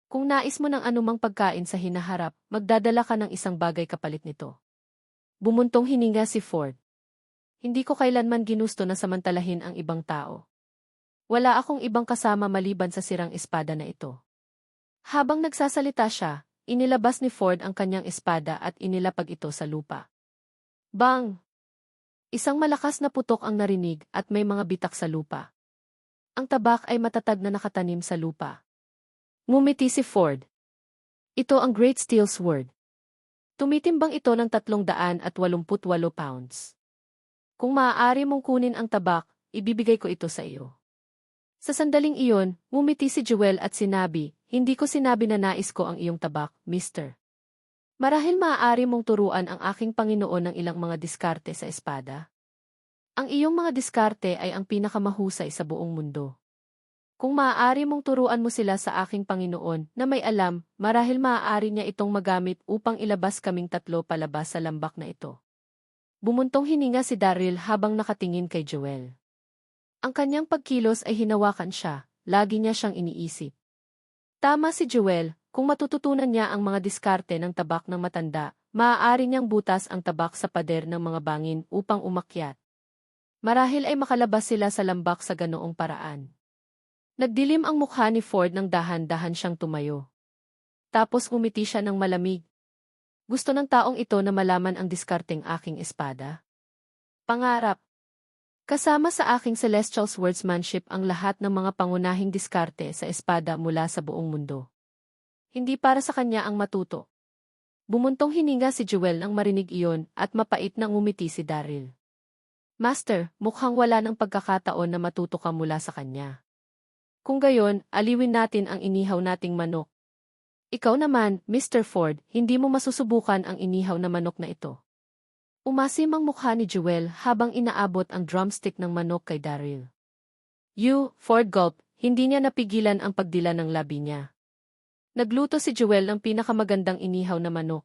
Kung nais mo ng anumang pagkain sa hinaharap, magdadala ka ng isang bagay kapalit nito. Bumuntong hininga si Ford. Hindi ko kailanman ginusto na samantalahin ang ibang tao. Wala akong ibang kasama maliban sa sirang espada na ito. Habang nagsasalita siya, inilabas ni Ford ang kanyang espada at inilapag ito sa lupa. Bang! Isang malakas na putok ang narinig at may mga bitak sa lupa. Ang tabak ay matatag na nakatanim sa lupa. Ngumiti si Ford. Ito ang Great Steel Sword. Tumitimbang ito ng 388 pounds. Kung maaari mong kunin ang tabak, ibibigay ko ito sa iyo. Sa sandaling iyon, ngumiti si Jewel at sinabi, hindi ko sinabi na nais ko ang iyong tabak, mister. Marahil maaari mong turuan ang aking Panginoon ng ilang mga diskarte sa espada. Ang iyong mga diskarte ay ang pinakamahusay sa buong mundo. Kung maaari mong turuan mo sila sa aking Panginoon na may alam, marahil maaari niya itong magamit upang ilabas kaming 3 palabas sa lambak na ito. Bumuntong hininga si Daryl habang nakatingin kay Joel. Ang kanyang pagkilos ay hinawakan siya, lagi niya siyang iniisip. Tama si Joel, kung matututunan niya ang mga diskarte ng tabak ng matanda, maaari niyang butas ang tabak sa pader ng mga bangin upang umakyat. Marahil ay makalabas sila sa lambak sa ganoong paraan. Nagdilim ang mukha ni Ford nang dahan-dahan siyang tumayo. Tapos umiti siya ng malamig. Gusto ng taong ito na malaman ang diskarteng aking espada? Pangarap. Kasama sa aking celestial swordsmanship ang lahat ng mga pangunahing diskarte sa espada mula sa buong mundo. Hindi para sa kanya ang matuto. Bumuntong hininga si Joel nang marinig iyon at mapait nang umiti si Daryl. Master, mukhang wala ng pagkakataon na matuto ka mula sa kanya. Kung gayon, aliwin natin ang inihaw nating manok. Ikaw naman, Mr. Ford, hindi mo masusubukan ang inihaw na manok na ito. Umasim ang mukha ni Joel habang inaabot ang drumstick ng manok kay Daryl. Ford gulp, hindi niya napigilan ang pagdila ng labi niya. Nagluto si Joel ng pinakamagandang inihaw na manok.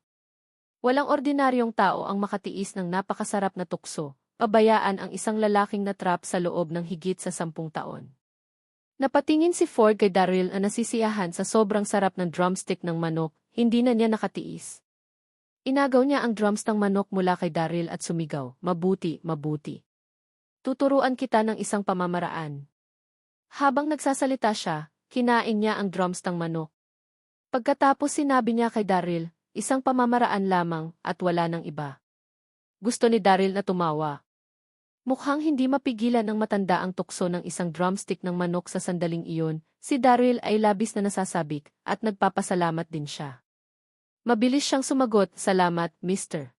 Walang ordinaryong tao ang makatiis ng napakasarap na tukso, pabayaan ang isang lalaking natrap sa loob ng higit sa 10 taon. Napatingin si Ford kay Daryl na nasisiyahan sa sobrang sarap ng drumstick ng manok, hindi na niya nakatiis. Inagaw niya ang drums ng manok mula kay Daryl at sumigaw, "Mabuti, mabuti. Tuturuan kita ng isang pamamaraan." Habang nagsasalita siya, kinain niya ang drums ng manok. Pagkatapos sinabi niya kay Daryl, "Isang pamamaraan lamang at wala nang iba." Gusto ni Daryl na tumawa. Mukhang hindi mapigilan ng matanda ang tukso ng isang drumstick ng manok sa sandaling iyon, si Daryl ay labis na nasasabik at nagpapasalamat din siya. Mabilis siyang sumagot, "Salamat, Mr."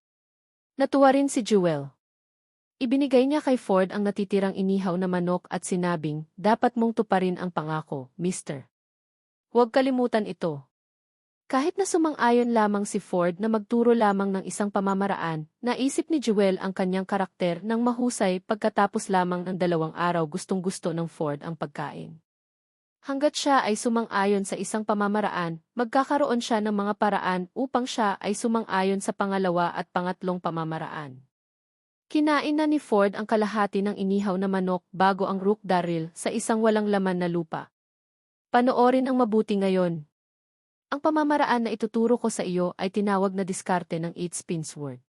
Natuwa rin si Joel. Ibinigay niya kay Ford ang natitirang inihaw na manok at sinabing, "Dapat mong tuparin ang pangako, Mr. Huwag kalimutan ito." Kahit na sumang-ayon lamang si Ford na magturo lamang ng isang pamamaraan, naisip ni Joel ang kanyang karakter ng mahusay pagkatapos lamang ng 2 araw gustong-gusto ng Ford ang pagkain. Hanggat siya ay sumang-ayon sa isang pamamaraan, magkakaroon siya ng mga paraan upang siya ay sumang-ayon sa pangalawa at pangatlong pamamaraan. Kinain na ni Ford ang kalahati ng inihaw na manok bago ang Rook Daryl sa isang walang laman na lupa. Panoorin ang mabuti ngayon. Ang pamamaraan na ituturo ko sa iyo ay tinawag na diskarte ng 8-spin sword.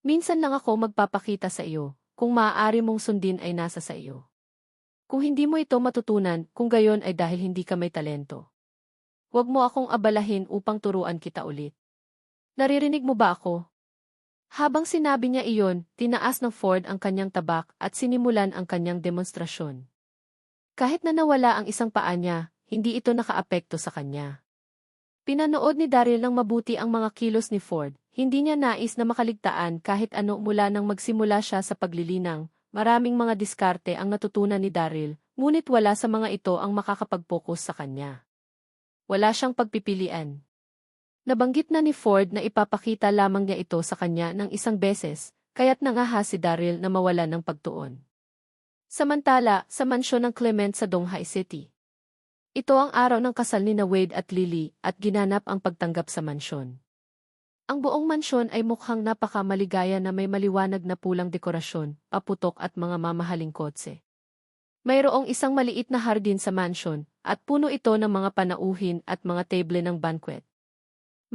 Minsan lang ako magpapakita sa iyo, kung maaari mong sundin ay nasa sa iyo. Kung hindi mo ito matutunan, kung gayon ay dahil hindi ka may talento. Huwag mo akong abalahin upang turuan kita ulit. Naririnig mo ba ako? Habang sinabi niya iyon, tinaas ng Ford ang kanyang tabak at sinimulan ang kanyang demonstrasyon. Kahit na nawala ang isang paa niya, hindi ito nakaapekto sa kanya. Pinanood ni Daryl ng mabuti ang mga kilos ni Ford, hindi niya nais na makaligtaan kahit ano mula nang magsimula siya sa paglilinang. Maraming mga diskarte ang natutunan ni Daryl, ngunit wala sa mga ito ang makakapag-focus sa kanya. Wala siyang pagpipilian. Nabanggit na ni Ford na ipapakita lamang niya ito sa kanya ng isang beses, kaya't nangahas si Daryl na mawala ng pagtuon. Samantala, sa mansyon ng Clement sa Donghai City. Ito ang araw ng kasal ni Wade at Lily at ginanap ang pagtanggap sa mansyon. Ang buong mansyon ay mukhang napakamaligaya na may maliwanag na pulang dekorasyon, paputok at mga mamahaling kotse. Mayroong isang maliit na hardin sa mansyon at puno ito ng mga panauhin at mga table ng banquet.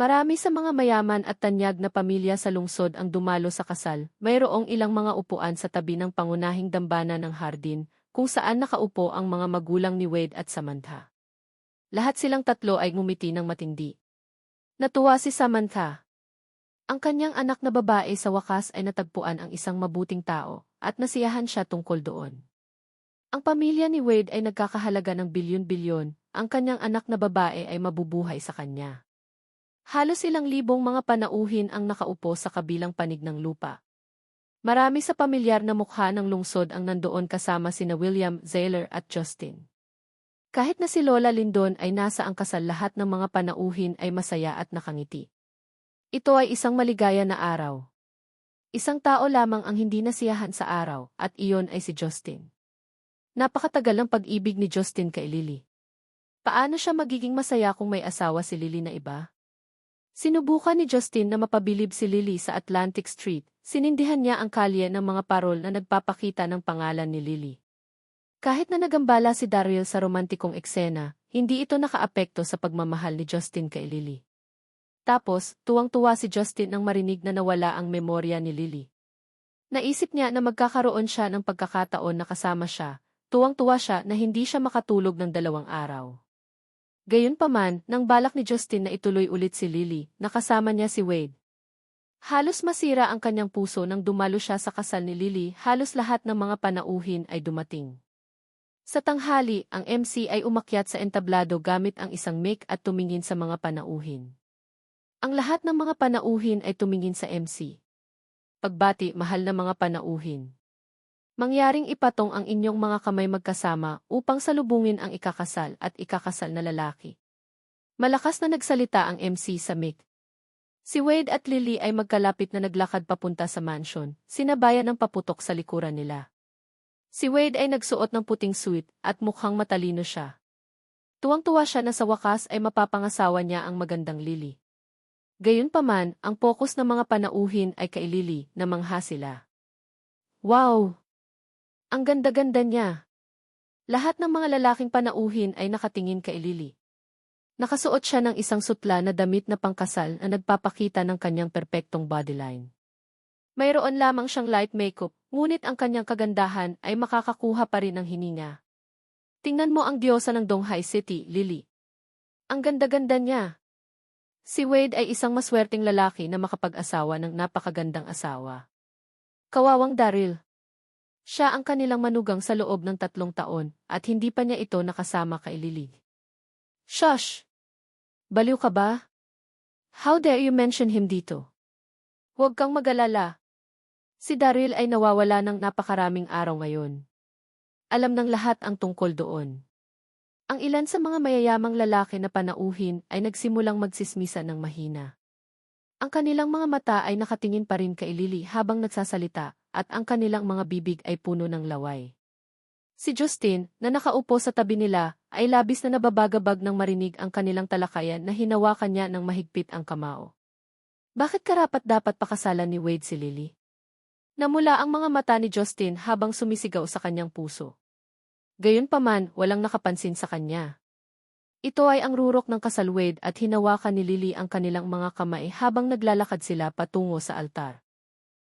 Marami sa mga mayaman at tanyag na pamilya sa lungsod ang dumalo sa kasal. Mayroong ilang mga upuan sa tabi ng pangunahing dambana ng hardin, kung saan nakaupo ang mga magulang ni Wade at Samantha. Lahat silang tatlo ay ngumiti ng matindi. Natuwa si Samantha. Ang kanyang anak na babae sa wakas ay natagpuan ang isang mabuting tao, at nasiyahan siya tungkol doon. Ang pamilya ni Wade ay nagkakahalaga ng bilyon-bilyon, ang kanyang anak na babae ay mabubuhay sa kanya. Halos ilang libong mga panauhin ang nakaupo sa kabilang panig ng lupa. Marami sa pamilyar na mukha ng lungsod ang nandoon kasama sina William, Zayler at Justin. Kahit na si Lola Lindon ay nasa ang kasal, lahat ng mga panauhin ay masaya at nakangiti. Ito ay isang maligaya na araw. Isang tao lamang ang hindi nasiyahan sa araw, at iyon ay si Justin. Napakatagal ng pag-ibig ni Justin kay Lily. Paano siya magiging masaya kung may asawa si Lily na iba? Sinubukan ni Justin na mapabilib si Lily sa Atlantic Street, sinindihan niya ang kalye ng mga parol na nagpapakita ng pangalan ni Lily. Kahit na nagambala si Daryl sa romantikong eksena, hindi ito nakaapekto sa pagmamahal ni Justin kay Lily. Tapos, tuwang-tuwa si Justin nang marinig na nawala ang memorya ni Lily. Naisip niya na magkakaroon siya ng pagkakataon na kasama siya, tuwang-tuwa siya na hindi siya makatulog ng 2 araw. Gayunpaman, nang balak ni Justin na ituloy ulit si Lily, nakasama niya si Wade. Halos masira ang kanyang puso nang dumalo siya sa kasal ni Lily, halos lahat ng mga panauhin ay dumating. Sa tanghali, ang MC ay umakyat sa entablado gamit ang isang mic at tumingin sa mga panauhin. Ang lahat ng mga panauhin ay tumingin sa MC. Pagbati, mahal na mga panauhin. Mangyaring ipatong ang inyong mga kamay magkasama upang salubungin ang ikakasal at ikakasal na lalaki. Malakas na nagsalita ang MC sa mic. Si Wade at Lily ay magkalapit na naglakad papunta sa mansion, sinabayan ng paputok sa likuran nila. Si Wade ay nagsuot ng puting suit at mukhang matalino siya. Tuwang-tuwa siya na sa wakas ay mapapangasawa niya ang magandang Lily. Gayunpaman, ang pokus ng mga panauhin ay kay Lily, namangha sila. Wow! Ang ganda-ganda niya. Lahat ng mga lalaking panauhin ay nakatingin kay Lily. Nakasuot siya ng isang sutla na damit na pangkasal na nagpapakita ng kanyang perpektong bodyline. Mayroon lamang siyang light makeup, ngunit ang kanyang kagandahan ay makakakuha pa rin ng hininga. Tingnan mo ang diyosa ng Donghai City, Lily. Ang ganda-ganda niya. Si Wade ay isang maswerteng lalaki na makapag-asawa ng napakagandang asawa. Kawawang Daryl. Siya ang kanilang manugang sa loob ng 3 taon at hindi pa niya ito nakasama kay Lily. Shush! Baliw ka ba? How dare you mention him dito? Huwag kang mag-alala. Si Daryl ay nawawala ng napakaraming araw ngayon. Alam ng lahat ang tungkol doon. Ang ilan sa mga mayayamang lalaki na panauhin ay nagsimulang magsismisa ng mahina. Ang kanilang mga mata ay nakatingin pa rin kay Lily habang nagsasalita, at ang kanilang mga bibig ay puno ng laway. Si Justin, na nakaupo sa tabi nila, ay labis na nababagabag nang marinig ang kanilang talakayan na hinawakan niya ng mahigpit ang kamao. Bakit karapat-dapat pakasalan ni Wade si Lily? Namula ang mga mata ni Justin habang sumisigaw sa kanyang puso. Gayunpaman, walang nakapansin sa kanya. Ito ay ang rurok ng kasal Wade at hinawakan ni Lily ang kanilang mga kamay habang naglalakad sila patungo sa altar.